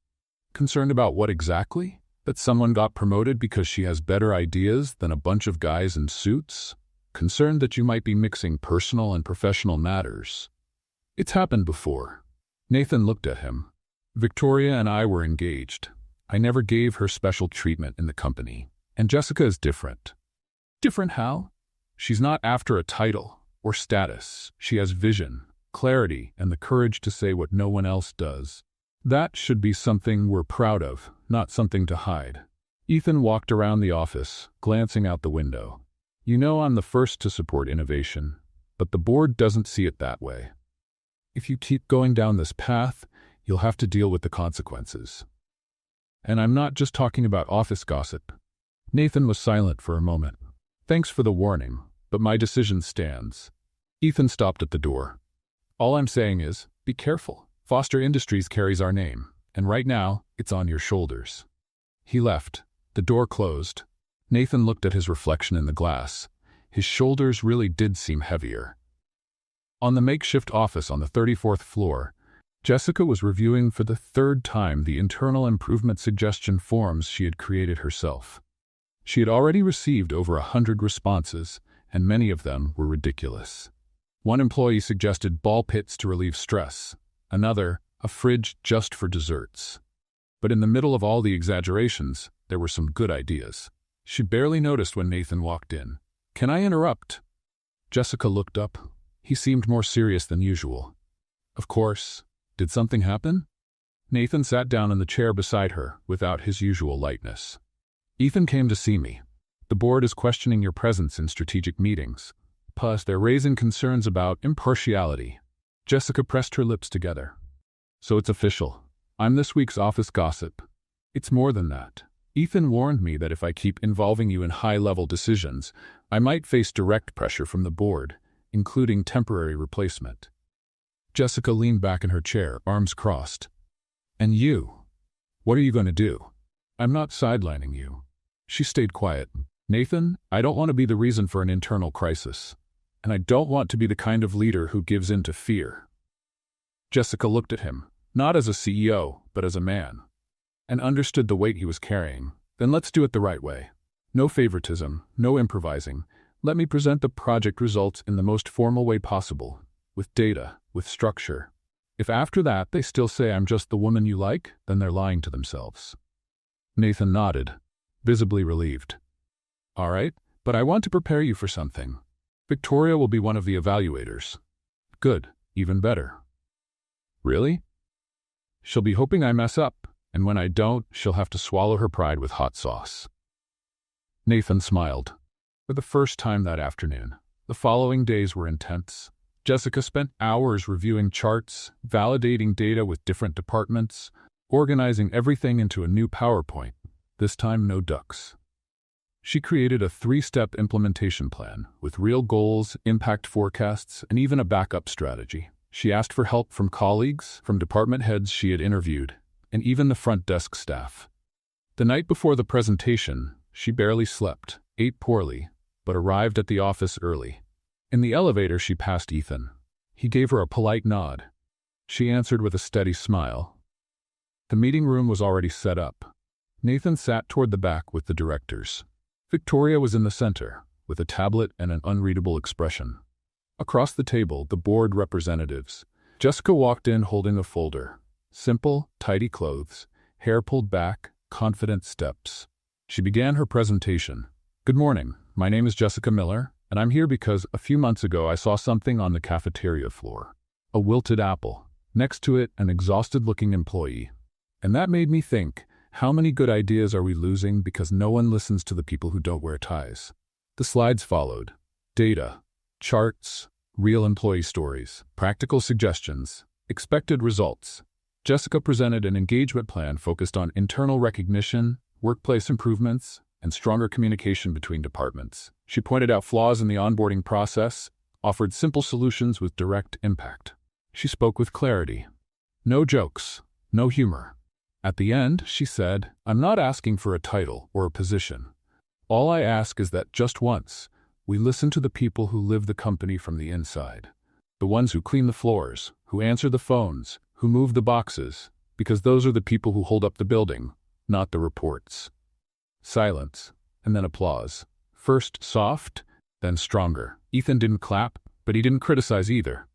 Concerned about what exactly? That someone got promoted because she has better ideas than a bunch of guys in suits? Concerned that you might be mixing personal and professional matters. It's happened before. Nathan looked at him. Victoria and I were engaged. I never gave her special treatment in the company. And Jessica is different. Different how? She's not after a title or status. She has vision, clarity, and the courage to say what no one else does. That should be something we're proud of, not something to hide. Ethan walked around the office, glancing out the window. You know I'm the first to support innovation, but the board doesn't see it that way. If you keep going down this path, you'll have to deal with the consequences. And I'm not just talking about office gossip. Nathan was silent for a moment. Thanks for the warning, but my decision stands. Ethan stopped at the door. All I'm saying is, be careful. Foster Industries carries our name, and right now, it's on your shoulders. He left. The door closed. Nathan looked at his reflection in the glass. His shoulders really did seem heavier. On the makeshift office on the 34th floor, Jessica was reviewing for the 3rd time the internal improvement suggestion forms she had created herself. She had already received over 100 responses, and many of them were ridiculous. One employee suggested ball pits to relieve stress, another, a fridge just for desserts. But in the middle of all the exaggerations, there were some good ideas. She barely noticed when Nathan walked in. Can I interrupt? Jessica looked up. He seemed more serious than usual. Of course. Did something happen? Nathan sat down in the chair beside her, without his usual lightness. Ethan came to see me. The board is questioning your presence in strategic meetings. Plus, they're raising concerns about impartiality. Jessica pressed her lips together. So it's official. I'm this week's office gossip. It's more than that. Ethan warned me that if I keep involving you in high-level decisions, I might face direct pressure from the board, including temporary replacement. Jessica leaned back in her chair, arms crossed. And you? What are you going to do? I'm not sidelining you. She stayed quiet. Nathan, I don't want to be the reason for an internal crisis. And I don't want to be the kind of leader who gives in to fear. Jessica looked at him, not as a CEO, but as a man, and understood the weight he was carrying. Then let's do it the right way. No favoritism, no improvising. Let me present the project results in the most formal way possible, with data, with structure. If after that they still say I'm just the woman you like, then they're lying to themselves. Nathan nodded, visibly relieved. All right, but I want to prepare you for something. Victoria will be one of the evaluators. Good, even better. Really? She'll be hoping I mess up, and when I don't, she'll have to swallow her pride with hot sauce. Nathan smiled. For the first time that afternoon, the following days were intense. Jessica spent hours reviewing charts, validating data with different departments, organizing everything into a new PowerPoint. This time, no ducks. She created a 3-step implementation plan with real goals, impact forecasts, and even a backup strategy. She asked for help from colleagues, from department heads she had interviewed, and even the front desk staff. The night before the presentation, she barely slept, ate poorly, but arrived at the office early. In the elevator, she passed Ethan. He gave her a polite nod. She answered with a steady smile. The meeting room was already set up. Nathan sat toward the back with the directors. Victoria was in the center, with a tablet and an unreadable expression. Across the table, the board representatives. Jessica walked in holding a folder. Simple, tidy clothes, hair pulled back, confident steps. She began her presentation. Good morning, my name is Jessica Miller, and I'm here because a few months ago I saw something on the cafeteria floor. A wilted apple. Next to it, an exhausted-looking employee. And that made me think, how many good ideas are we losing because no one listens to the people who don't wear ties? The slides followed. Data, charts, real employee stories, practical suggestions, expected results. Jessica presented an engagement plan focused on internal recognition, workplace improvements, and stronger communication between departments. She pointed out flaws in the onboarding process, offered simple solutions with direct impact. She spoke with clarity. No jokes, no humor. At the end, she said, I'm not asking for a title or a position. All I ask is that just once, we listen to the people who live the company from the inside. The ones who clean the floors, who answer the phones, who move the boxes, because those are the people who hold up the building, not the reports. Silence, and then applause. First soft, then stronger. Ethan didn't clap, but he didn't criticize either.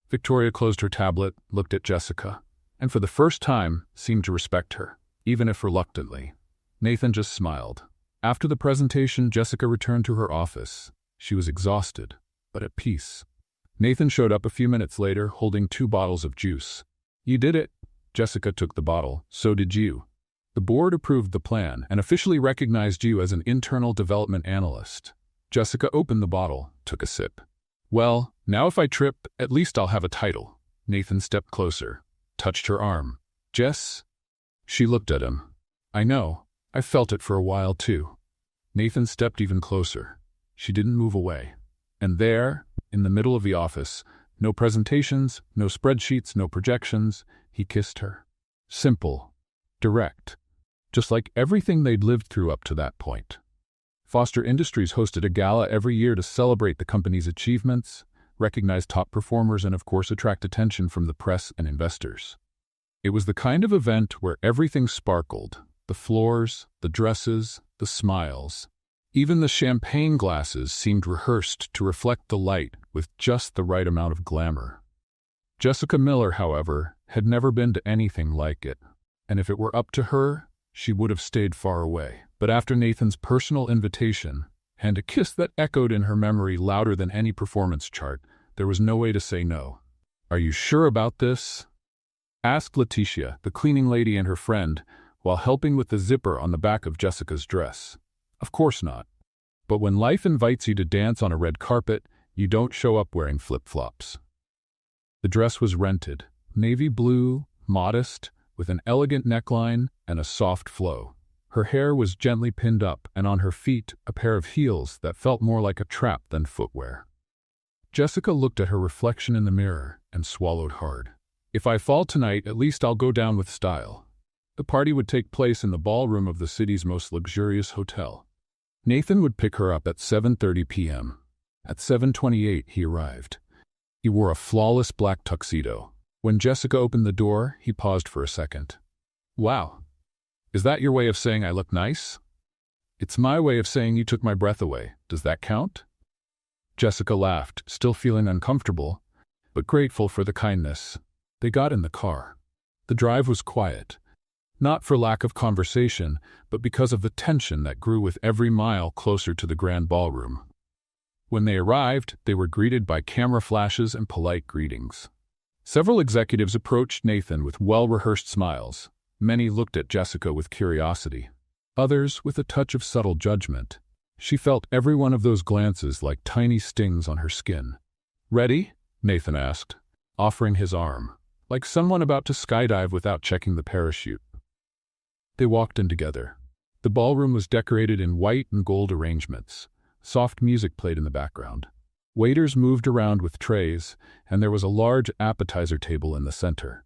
Victoria closed her tablet, looked at Jessica, and for the first time seemed to respect her, even if reluctantly. Nathan just smiled. After the presentation, Jessica returned to her office. She was exhausted, but at peace. Nathan showed up a few minutes later, holding 2 bottles of juice. You did it. Jessica took the bottle. So did you. The board approved the plan and officially recognized you as an internal development analyst. Jessica opened the bottle, took a sip. Well, now if I trip, at least I'll have a title. Nathan stepped closer, touched her arm. Jess? She looked at him. I know. I felt it for a while too. Nathan stepped even closer. She didn't move away. And there, in the middle of the office, no presentations, no spreadsheets, no projections, he kissed her. Simple. Direct. Just like everything they'd lived through up to that point. Foster Industries hosted a gala every year to celebrate the company's achievements, recognize top performers, and of course attract attention from the press and investors. It was the kind of event where everything sparkled. The floors, the dresses, the smiles. Even the champagne glasses seemed rehearsed to reflect the light with just the right amount of glamour. Jessica Miller, however, had never been to anything like it, and if it were up to her, she would have stayed far away. But after Nathan's personal invitation, and a kiss that echoed in her memory louder than any performance chart, there was no way to say no. Are you sure about this? Asked Letitia, the cleaning lady, and her friend, while helping with the zipper on the back of Jessica's dress. Of course not. But when life invites you to dance on a red carpet, you don't show up wearing flip-flops. The dress was rented, navy blue, modest, with an elegant neckline and a soft flow. Her hair was gently pinned up, and on her feet a pair of heels that felt more like a trap than footwear. Jessica looked at her reflection in the mirror and swallowed hard. If I fall tonight, at least I'll go down with style. The party would take place in the ballroom of the city's most luxurious hotel. Nathan would pick her up at 7:30 p.m. At 7:28 he arrived. He wore a flawless black tuxedo. When Jessica opened the door, he paused for a second. Wow. Is that your way of saying I look nice? It's my way of saying you took my breath away. Does that count? Jessica laughed, still feeling uncomfortable, but grateful for the kindness. They got in the car. The drive was quiet, not for lack of conversation, but because of the tension that grew with every mile closer to the grand ballroom. When they arrived, they were greeted by camera flashes and polite greetings. Several executives approached Nathan with well-rehearsed smiles. Many looked at Jessica with curiosity, others with a touch of subtle judgment. She felt every one of those glances like tiny stings on her skin. "Ready?" Nathan asked, offering his arm, like someone about to skydive without checking the parachute. They walked in together. The ballroom was decorated in white and gold arrangements. Soft music played in the background. Waiters moved around with trays, and there was a large appetizer table in the center.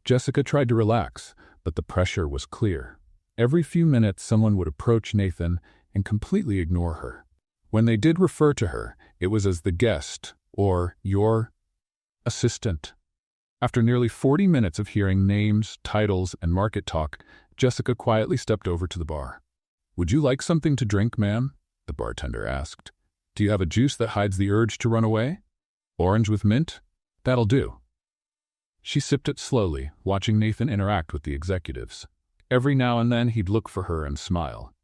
Jessica tried to relax, but the pressure was clear. Every few minutes someone would approach Nathan and completely ignore her. When they did refer to her, it was as the guest, or your assistant. After nearly 40 minutes of hearing names, titles, and market talk, Jessica quietly stepped over to the bar. "Would you like something to drink, ma'am?" the bartender asked. "Do you have a juice that hides the urge to run away? Orange with mint? That'll do." She sipped it slowly, watching Nathan interact with the executives. Every now and then he'd look for her and smile.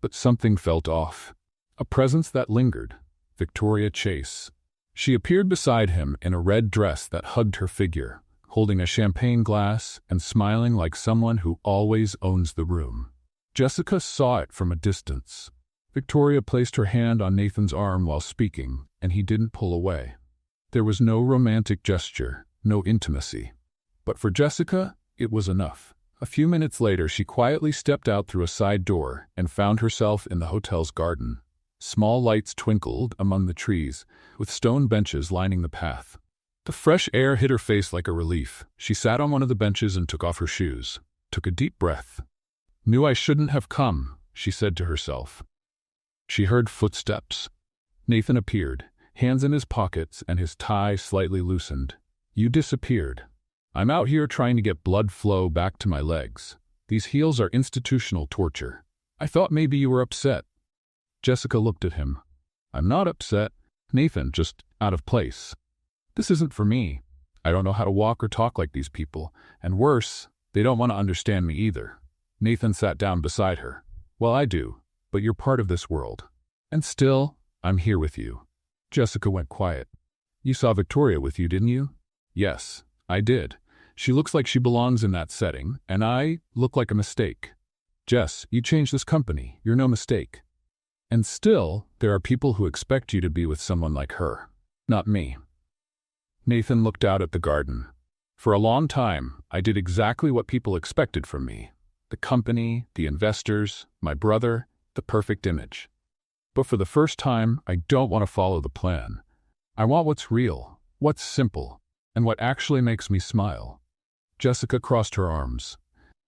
But something felt off. A presence that lingered. Victoria Chase. She appeared beside him in a red dress that hugged her figure, holding a champagne glass and smiling like someone who always owns the room. Jessica saw it from a distance. Victoria placed her hand on Nathan's arm while speaking, and he didn't pull away. There was no romantic gesture, no intimacy. But for Jessica, it was enough. A few minutes later, she quietly stepped out through a side door and found herself in the hotel's garden. Small lights twinkled among the trees, with stone benches lining the path. The fresh air hit her face like a relief. She sat on one of the benches and took off her shoes, took a deep breath. "Knew I shouldn't have come," she said to herself. She heard footsteps. Nathan appeared, hands in his pockets and his tie slightly loosened. "You disappeared. I'm out here trying to get blood flow back to my legs. These heels are institutional torture. I thought maybe you were upset." Jessica looked at him. "I'm not upset. Nathan, just out of place. This isn't for me. I don't know how to walk or talk like these people, and worse, they don't want to understand me either." Nathan sat down beside her. "Well, I do, but you're part of this world. And still, I'm here with you." Jessica went quiet. "You saw Victoria with you, didn't you?" "Yes, I did. She looks like she belongs in that setting, and I look like a mistake." "Jess, you changed this company. You're no mistake. And still, there are people who expect you to be with someone like her. Not me." Nathan looked out at the garden. "For a long time, I did exactly what people expected from me. The company, the investors, my brother, the perfect image. But for the first time, I don't want to follow the plan. I want what's real, what's simple, and what actually makes me smile." Jessica crossed her arms.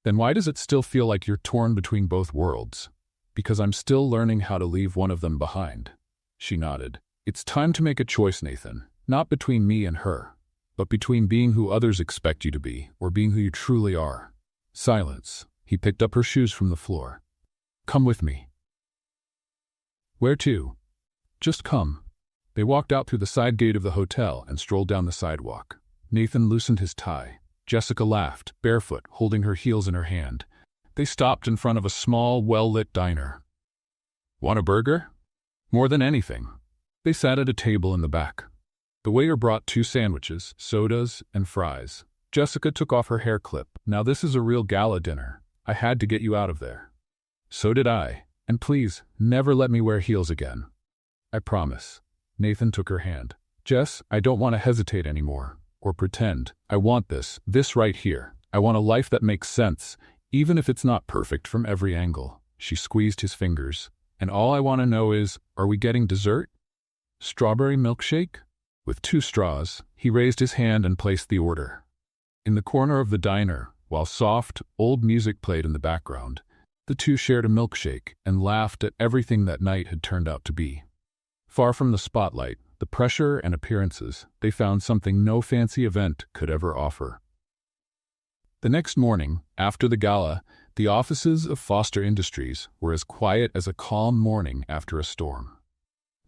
"Then why does it still feel like you're torn between both worlds?" "Because I'm still learning how to leave one of them behind." She nodded. "It's time to make a choice, Nathan. Not between me and her, but between being who others expect you to be or being who you truly are." Silence. He picked up her shoes from the floor. "Come with me." "Where to?" "Just come." They walked out through the side gate of the hotel and strolled down the sidewalk. Nathan loosened his tie. Jessica laughed, barefoot, holding her heels in her hand. They stopped in front of a small, well-lit diner. "Want a burger?" "More than anything." They sat at a table in the back. The waiter brought 2 sandwiches, sodas, and fries. Jessica took off her hair clip. "Now this is a real gala dinner. I had to get you out of there." "So did I." And please, never let me wear heels again. I promise. Nathan took her hand. Jess, I don't want to hesitate anymore, or pretend. I want this right here. I want a life that makes sense, even if it's not perfect from every angle. She squeezed his fingers. And all I want to know is, are we getting dessert? Strawberry milkshake? With 2 straws, he raised his hand and placed the order. In the corner of the diner, while soft, old music played in the background, the two shared a milkshake and laughed at everything that night had turned out to be. Far from the spotlight, the pressure and appearances, they found something no fancy event could ever offer. The next morning, after the gala, the offices of Foster Industries were as quiet as a calm morning after a storm.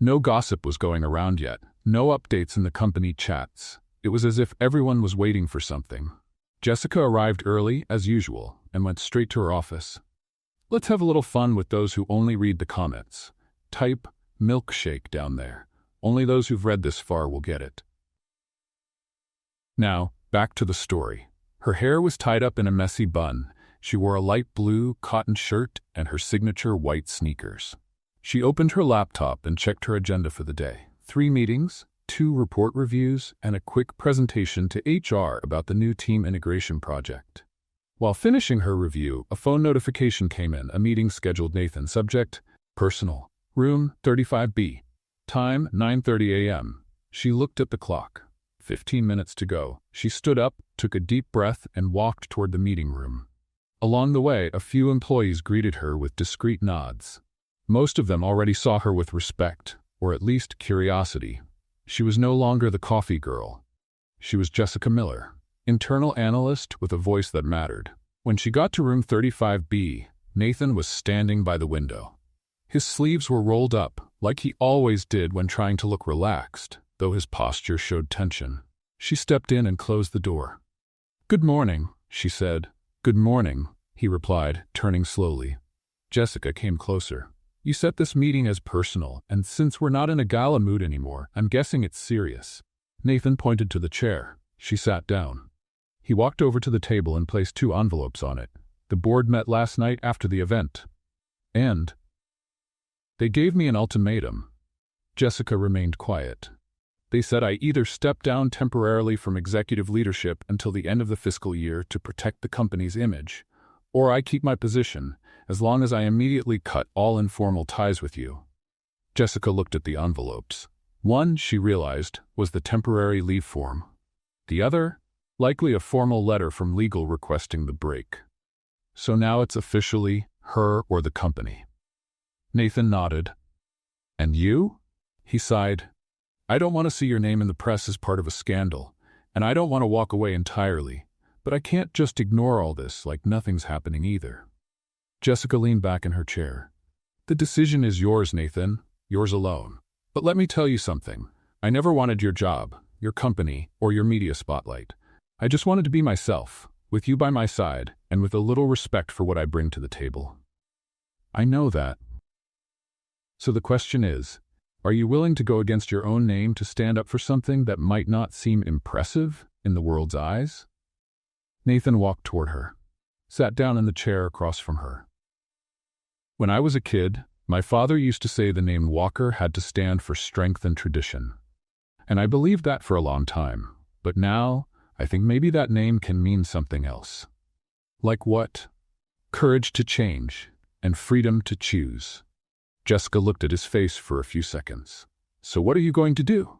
No gossip was going around yet, no updates in the company chats. It was as if everyone was waiting for something. Jessica arrived early, as usual, and went straight to her office. Let's have a little fun with those who only read the comments. Type milkshake down there. Only those who've read this far will get it. Now, back to the story. Her hair was tied up in a messy bun. She wore a light blue cotton shirt and her signature white sneakers. She opened her laptop and checked her agenda for the day. 3 meetings, 2 report reviews, and a quick presentation to HR about the new team integration project. While finishing her review, a phone notification came in, a meeting scheduled. Nathan, subject, personal, room 35B, time 9:30 a.m. She looked at the clock. 15 minutes to go. She stood up, took a deep breath, and walked toward the meeting room. Along the way, a few employees greeted her with discreet nods. Most of them already saw her with respect, or at least curiosity. She was no longer the coffee girl. She was Jessica Miller, internal analyst with a voice that mattered. When she got to room 35B, Nathan was standing by the window. His sleeves were rolled up, like he always did when trying to look relaxed, though his posture showed tension. She stepped in and closed the door. "Good morning," she said. "Good morning," he replied, turning slowly. Jessica came closer. "You set this meeting as personal, and since we're not in a gala mood anymore, I'm guessing it's serious." Nathan pointed to the chair. She sat down. He walked over to the table and placed 2 envelopes on it. "The board met last night after the event. And they gave me an ultimatum." Jessica remained quiet. "They said I either step down temporarily from executive leadership until the end of the fiscal year to protect the company's image, or I keep my position, as long as I immediately cut all informal ties with you." Jessica looked at the envelopes. One, she realized, was the temporary leave form. The other, likely a formal letter from legal requesting the break. So now it's officially her or the company. Nathan nodded. "And you?" He sighed. "I don't want to see your name in the press as part of a scandal, and I don't want to walk away entirely, but I can't just ignore all this like nothing's happening either." Jessica leaned back in her chair. "The decision is yours, Nathan, yours alone. But let me tell you something. I never wanted your job, your company, or your media spotlight. I just wanted to be myself, with you by my side, and with a little respect for what I bring to the table." "I know that. So the question is, are you willing to go against your own name to stand up for something that might not seem impressive in the world's eyes?" Nathan walked toward her, sat down in the chair across from her. "When I was a kid, my father used to say the name Walker had to stand for strength and tradition. And I believed that for a long time. But now, I think maybe that name can mean something else." "Like what?" "Courage to change, and freedom to choose." Jessica looked at his face for a few seconds. "So what are you going to do?"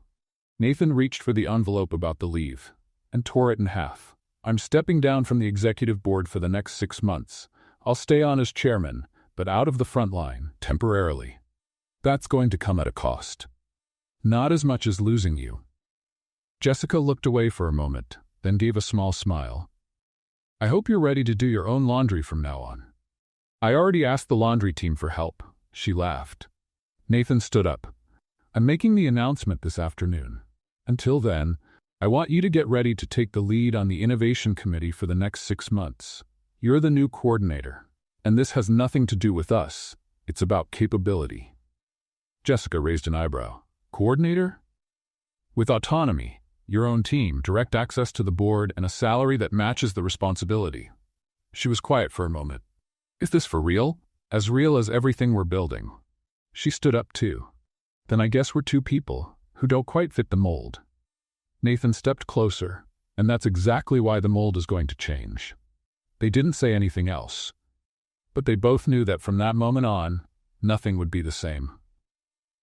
Nathan reached for the envelope about the leave, and tore it in half. "I'm stepping down from the executive board for the next 6 months. I'll stay on as chairman, but out of the front line, temporarily. That's going to come at a cost. Not as much as losing you." Jessica looked away for a moment, then gave a small smile. "I hope you're ready to do your own laundry from now on." "I already asked the laundry team for help," she laughed. Nathan stood up. "I'm making the announcement this afternoon. Until then, I want you to get ready to take the lead on the innovation committee for the next 6 months. You're the new coordinator. And this has nothing to do with us. It's about capability." Jessica raised an eyebrow. "Coordinator?" "With autonomy, your own team, direct access to the board, and a salary that matches the responsibility." She was quiet for a moment. "Is this for real?" As real as everything we're building. She stood up too. Then I guess we're two people who don't quite fit the mold. Nathan stepped closer, and that's exactly why the mold is going to change. They didn't say anything else. But they both knew that from that moment on, nothing would be the same.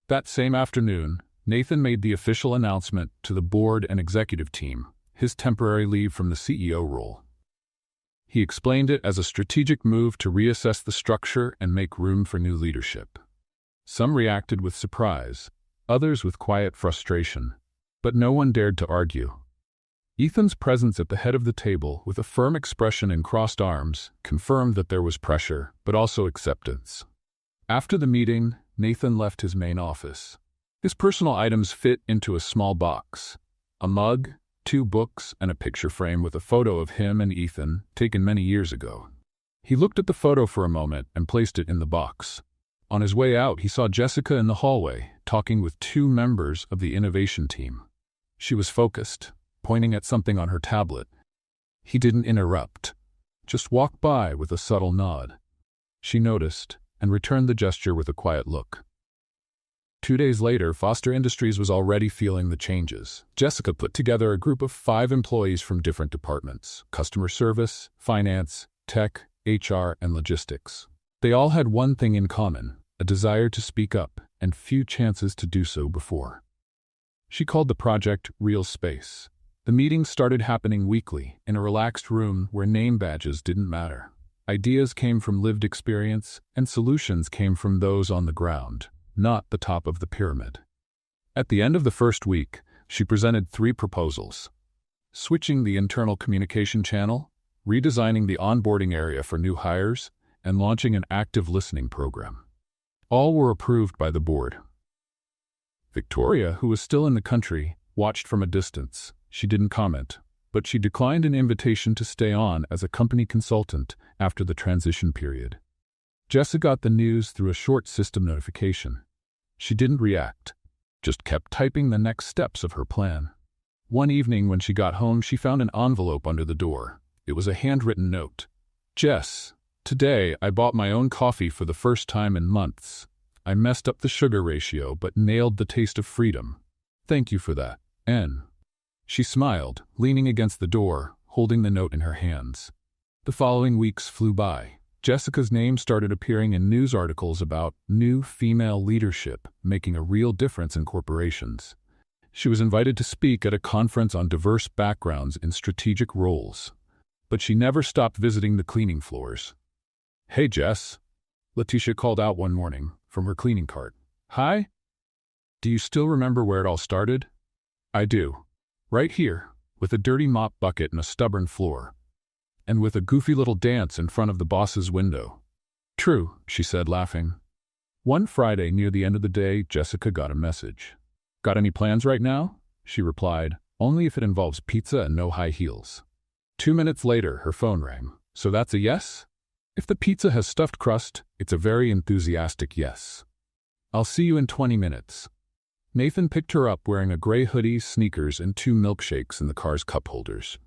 That same afternoon, Nathan made the official announcement to the board and executive team, his temporary leave from the CEO role. He explained it as a strategic move to reassess the structure and make room for new leadership. Some reacted with surprise, others with quiet frustration, but no one dared to argue. Ethan's presence at the head of the table, with a firm expression and crossed arms, confirmed that there was pressure, but also acceptance. After the meeting, Nathan left his main office. His personal items fit into a small box: a mug, 2 books, and a picture frame with a photo of him and Ethan, taken many years ago. He looked at the photo for a moment and placed it in the box. On his way out, he saw Jessica in the hallway, talking with 2 members of the innovation team. She was focused, pointing at something on her tablet. He didn't interrupt, just walked by with a subtle nod. She noticed and returned the gesture with a quiet look. 2 days later, Foster Industries was already feeling the changes. Jessica put together a group of 5 employees from different departments: customer service, finance, tech, HR, and logistics. They all had one thing in common: a desire to speak up, and few chances to do so before. She called the project Real Space. The meetings started happening weekly, in a relaxed room where name badges didn't matter. Ideas came from lived experience, and solutions came from those on the ground, not the top of the pyramid. At the end of the first week, she presented 3 proposals: switching the internal communication channel, redesigning the onboarding area for new hires, and launching an active listening program. All were approved by the board. Victoria, who was still in the country, watched from a distance. She didn't comment, but she declined an invitation to stay on as a company consultant after the transition period. Jessica got the news through a short system notification. She didn't react, just kept typing the next steps of her plan. One evening when she got home, she found an envelope under the door. It was a handwritten note. "Jess, today I bought my own coffee for the first time in months. I messed up the sugar ratio but nailed the taste of freedom. Thank you for that, N." She smiled, leaning against the door, holding the note in her hands. The following weeks flew by. Jessica's name started appearing in news articles about new female leadership making a real difference in corporations. She was invited to speak at a conference on diverse backgrounds in strategic roles. But she never stopped visiting the cleaning floors. "Hey, Jess," Letitia called out one morning from her cleaning cart. "Hi? Do you still remember where it all started?" "I do. Right here, with a dirty mop bucket and a stubborn floor. And with a goofy little dance in front of the boss's window." "True," she said, laughing. One Friday near the end of the day, Jessica got a message. "Got any plans right now?" she replied, "only if it involves pizza and no high heels." 2 minutes later, her phone rang. "So that's a yes? If the pizza has stuffed crust, it's a very enthusiastic yes. I'll see you in 20 minutes. Nathan picked her up wearing a gray hoodie, sneakers, and 2 milkshakes in the car's cup holders.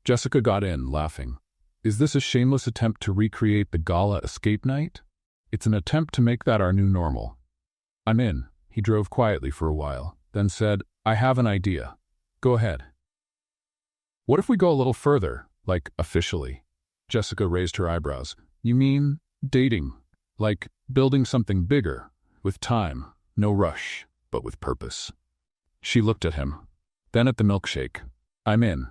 Jessica got in, laughing. "Is this a shameless attempt to recreate the gala escape night?" "It's an attempt to make that our new normal." "I'm in." He drove quietly for a while, then said, "I have an idea. Go ahead." "What if we go a little further, like officially?" Jessica raised her eyebrows. "You mean dating? Like building something bigger, with time, no rush, but with purpose?" She looked at him, then at the milkshake. "I'm in."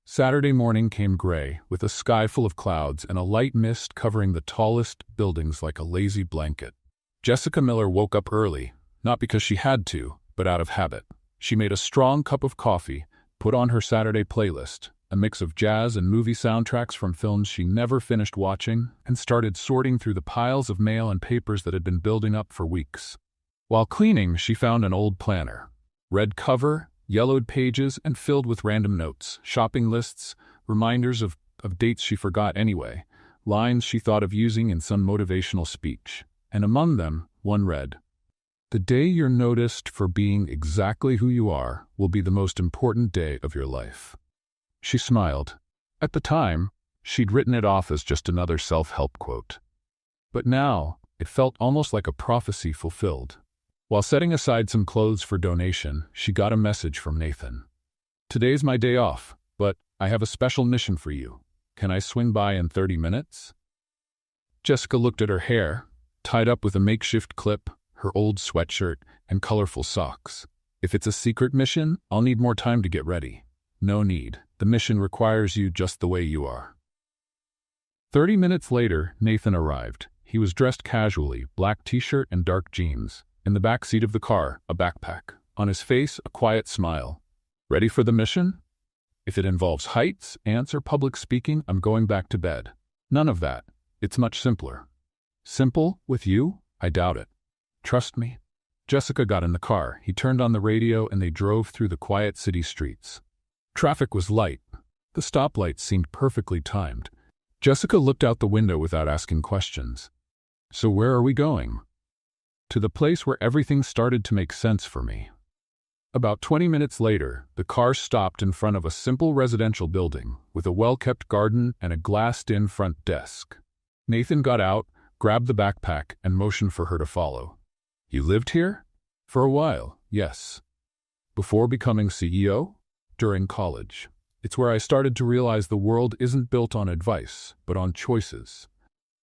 Saturday morning came gray, with a sky full of clouds and a light mist covering the tallest buildings like a lazy blanket. Jessica Miller woke up early, not because she had to, but out of habit. She made a strong cup of coffee, put on her Saturday playlist, a mix of jazz and movie soundtracks from films she never finished watching, and started sorting through the piles of mail and papers that had been building up for weeks. While cleaning, she found an old planner. Red cover, yellowed pages, and filled with random notes, shopping lists, reminders of dates she forgot anyway, lines she thought of using in some motivational speech. And among them, one read, "The day you're noticed for being exactly who you are will be the most important day of your life." She smiled. At the time, she'd written it off as just another self-help quote. But now, it felt almost like a prophecy fulfilled. While setting aside some clothes for donation, she got a message from Nathan. "Today's my day off, but I have a special mission for you. Can I swing by in 30 minutes? Jessica looked at her hair, tied up with a makeshift clip, her old sweatshirt, and colorful socks. "If it's a secret mission, I'll need more time to get ready." "No need. The mission requires you just the way you are." 30 minutes later, Nathan arrived. He was dressed casually, black t-shirt and dark jeans. In the back seat of the car, a backpack. On his face, a quiet smile. "Ready for the mission?" "If it involves heights, ants, or public speaking, I'm going back to bed." "None of that. It's much simpler." "Simple? With you? I doubt it." "Trust me." Jessica got in the car. He turned on the radio and they drove through the quiet city streets. Traffic was light. The stoplights seemed perfectly timed. Jessica looked out the window without asking questions. "So where are we going?" "To the place where everything started to make sense for me." About 20 minutes later, the car stopped in front of a simple residential building with a well-kept garden and a glassed-in front desk. Nathan got out, grabbed the backpack, and motioned for her to follow. "You lived here?" "For a while, yes." "Before becoming CEO?" "During college. It's where I started to realize the world isn't built on advice, but on choices.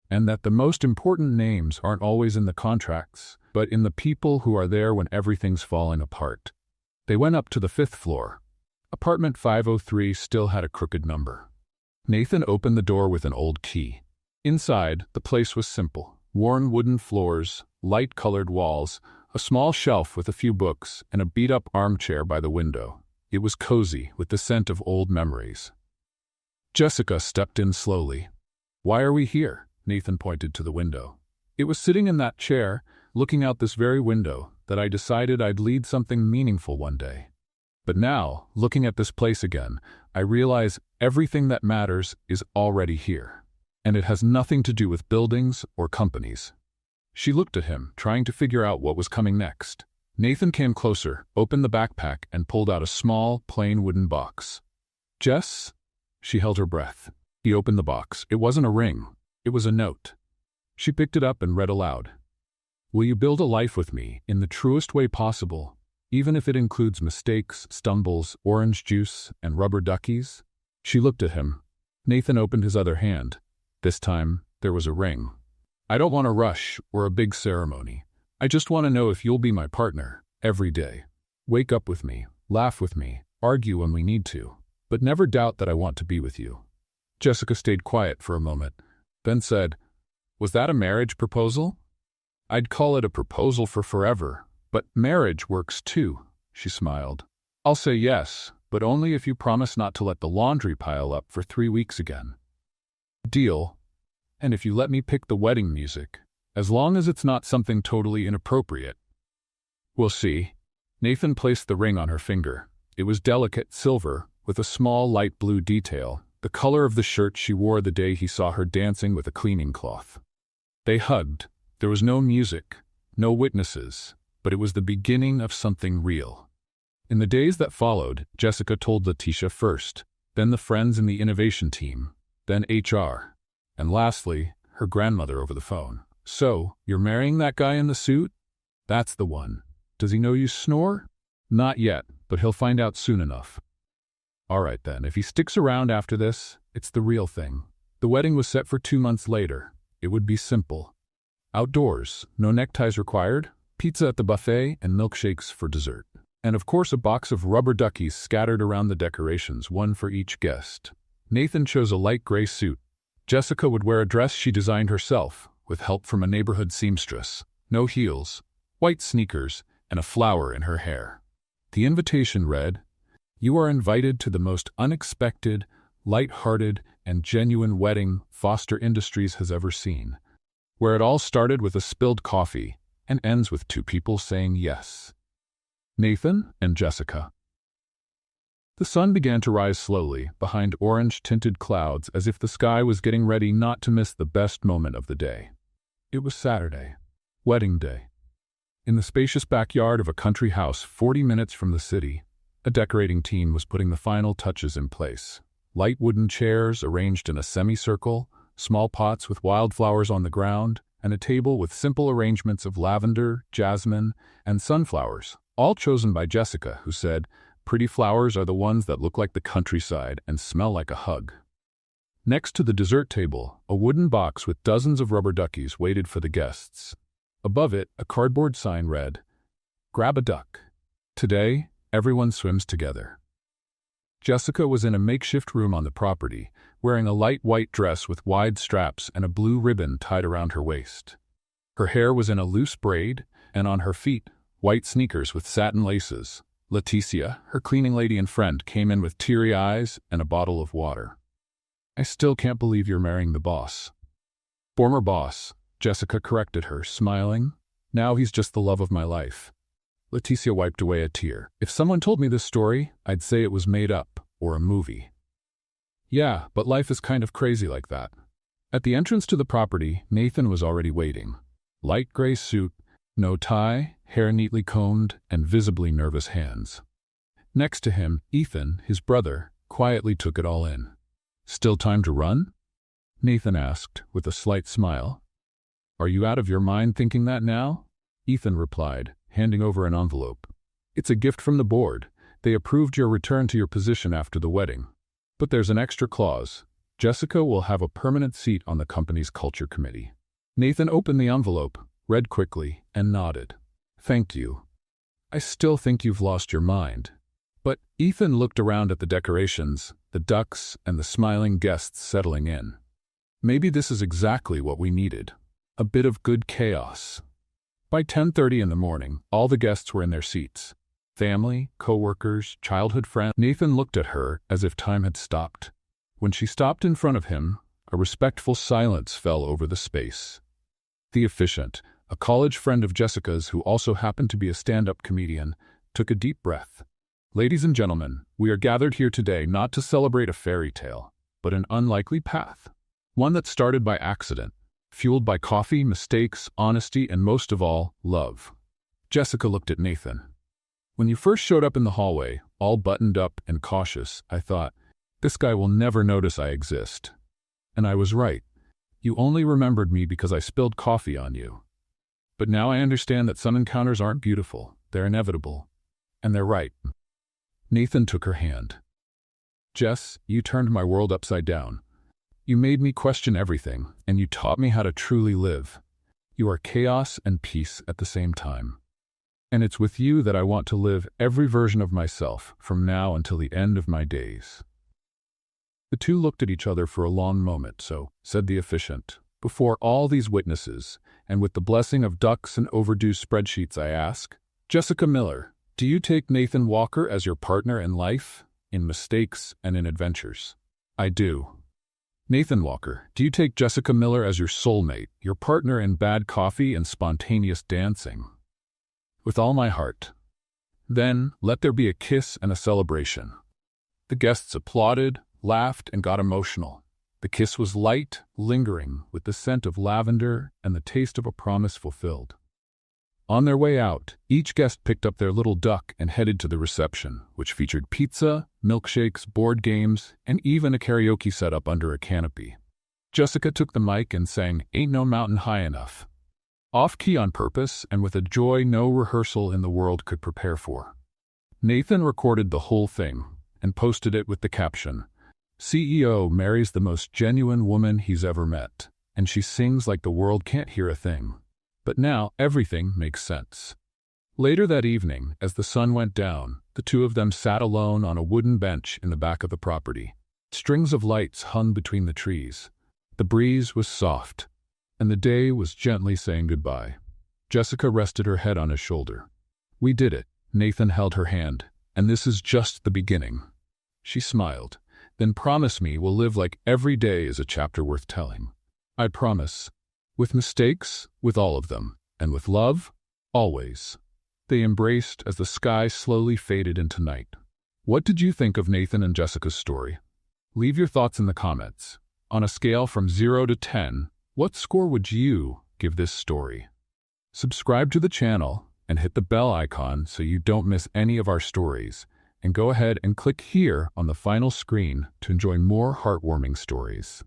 And that the most important names aren't always in the contracts, but in the people who are there when everything's falling apart." They went up to the 5th floor. Apartment 503 still had a crooked number. Nathan opened the door with an old key. Inside, the place was simple. Worn wooden floors, light-colored walls, a small shelf with a few books, and a beat-up armchair by the window. It was cozy, with the scent of old memories. Jessica stepped in slowly. "Why are we here?" Nathan pointed to the window. "It was sitting in that chair, looking out this very window, that I decided I'd lead something meaningful one day. But now, looking at this place again, I realize everything that matters is already here. And it has nothing to do with buildings or companies." She looked at him, trying to figure out what was coming next. Nathan came closer, opened the backpack, and pulled out a small, plain wooden box. "Jess?" She held her breath. He opened the box. It wasn't a ring. It was a note. She picked it up and read aloud. "Will you build a life with me in the truest way possible, even if it includes mistakes, stumbles, orange juice, and rubber duckies?" She looked at him. Nathan opened his other hand. This time, there was a ring. "I don't want a rush or a big ceremony. I just want to know if you'll be my partner, every day. Wake up with me, laugh with me, argue when we need to, but never doubt that I want to be with you." Jessica stayed quiet for a moment, then said, "Was that a marriage proposal?" "I'd call it a proposal for forever, but marriage works too," she smiled. "I'll say yes, but only if you promise not to let the laundry pile up for 3 weeks again." "Deal. And if you let me pick the wedding music, as long as it's not something totally inappropriate." "We'll see." Nathan placed the ring on her finger. It was delicate silver, with a small light blue detail, the color of the shirt she wore the day he saw her dancing with a cleaning cloth. They hugged. There was no music, no witnesses, but it was the beginning of something real. In the days that followed, Jessica told Letitia first, then the friends in the innovation team, then HR, and lastly, her grandmother over the phone. "So, you're marrying that guy in the suit?" "That's the one. Does he know you snore?" "Not yet, but he'll find out soon enough." "All right then, if he sticks around after this, it's the real thing." The wedding was set for 2 months later. It would be simple. Outdoors, no neckties required, pizza at the buffet, and milkshakes for dessert. And of course a box of rubber duckies scattered around the decorations, one for each guest. Nathan chose a light gray suit. Jessica would wear a dress she designed herself, with help from a neighborhood seamstress. No heels, white sneakers, and a flower in her hair. The invitation read, "You are invited to the most unexpected, light-hearted, and genuine wedding Foster Industries has ever seen, where it all started with a spilled coffee and ends with 2 people saying yes. Nathan and Jessica." The sun began to rise slowly behind orange-tinted clouds as if the sky was getting ready not to miss the best moment of the day. It was Saturday, wedding day. In the spacious backyard of a country house 40 minutes from the city, a decorating team was putting the final touches in place. Light wooden chairs arranged in a semicircle, small pots with wildflowers on the ground, and a table with simple arrangements of lavender, jasmine, and sunflowers, all chosen by Jessica, who said, "Pretty flowers are the ones that look like the countryside and smell like a hug." Next to the dessert table, a wooden box with dozens of rubber duckies waited for the guests. Above it, a cardboard sign read, "Grab a duck. Today, everyone swims together." Jessica was in a makeshift room on the property, wearing a light white dress with wide straps and a blue ribbon tied around her waist. Her hair was in a loose braid, and on her feet, white sneakers with satin laces. Leticia, her cleaning lady and friend, came in with teary eyes and a bottle of water. "I still can't believe you're marrying the boss." "Former boss," Jessica corrected her, smiling. "Now he's just the love of my life." Leticia wiped away a tear. "If someone told me this story, I'd say it was made up, or a movie." "Yeah, but life is kind of crazy like that." At the entrance to the property, Nathan was already waiting. Light gray suit, no tie, hair neatly combed, and visibly nervous hands. Next to him, Ethan, his brother, quietly took it all in. "Still time to run?" Nathan asked, with a slight smile. "Are you out of your mind thinking that now?" Ethan replied, handing over an envelope. "It's a gift from the board. They approved your return to your position after the wedding. But there's an extra clause. Jessica will have a permanent seat on the company's culture committee." Nathan opened the envelope, read quickly, and nodded. "Thank you. I still think you've lost your mind." But Ethan looked around at the decorations, the ducks, and the smiling guests settling in. "Maybe this is exactly what we needed. A bit of good chaos." By 10:30 in the morning, all the guests were in their seats. Family, co-workers, childhood friends. Nathan looked at her as if time had stopped. When she stopped in front of him, a respectful silence fell over the space. The officiant, a college friend of Jessica's who also happened to be a stand-up comedian, took a deep breath. "Ladies and gentlemen, we are gathered here today not to celebrate a fairy tale, but an unlikely path. One that started by accident, fueled by coffee, mistakes, honesty, and most of all, love." Jessica looked at Nathan. "When you first showed up in the hallway, all buttoned up and cautious, I thought, this guy will never notice I exist. And I was right. You only remembered me because I spilled coffee on you. But now I understand that some encounters aren't beautiful, they're inevitable. And they're right." Nathan took her hand. "Jess, you turned my world upside down. You made me question everything, and you taught me how to truly live. You are chaos and peace at the same time. And it's with you that I want to live every version of myself from now until the end of my days." The two looked at each other for a long moment. "So," said the officiant, "before all these witnesses, and with the blessing of ducks and overdue spreadsheets, I ask, Jessica Miller, do you take Nathan Walker as your partner in life, in mistakes, and in adventures?" "I do." "Nathan Walker, do you take Jessica Miller as your soulmate, your partner in bad coffee and spontaneous dancing?" "With all my heart." "Then, let there be a kiss and a celebration." The guests applauded, laughed, and got emotional. The kiss was light, lingering, with the scent of lavender and the taste of a promise fulfilled. On their way out, each guest picked up their little duck and headed to the reception, which featured pizza, milkshakes, board games, and even a karaoke setup under a canopy. Jessica took the mic and sang "Ain't No Mountain High Enough," off-key on purpose and with a joy no rehearsal in the world could prepare for. Nathan recorded the whole thing and posted it with the caption, "CEO marries the most genuine woman he's ever met, and she sings like the world can't hear a thing. But now everything makes sense." Later that evening, as the sun went down, the two of them sat alone on a wooden bench in the back of the property. Strings of lights hung between the trees. The breeze was soft, and the day was gently saying goodbye. Jessica rested her head on his shoulder. "We did it." Nathan held her hand. "And this is just the beginning." She smiled. "Then promise me we'll live like every day is a chapter worth telling." "I promise." "With mistakes, with all of them, and with love, always." They embraced as the sky slowly faded into night. What did you think of Nathan and Jessica's story? Leave your thoughts in the comments. On a scale from 0 to 10, what score would you give this story? Subscribe to the channel and hit the bell icon so you don't miss any of our stories. And go ahead and click here on the final screen to enjoy more heartwarming stories.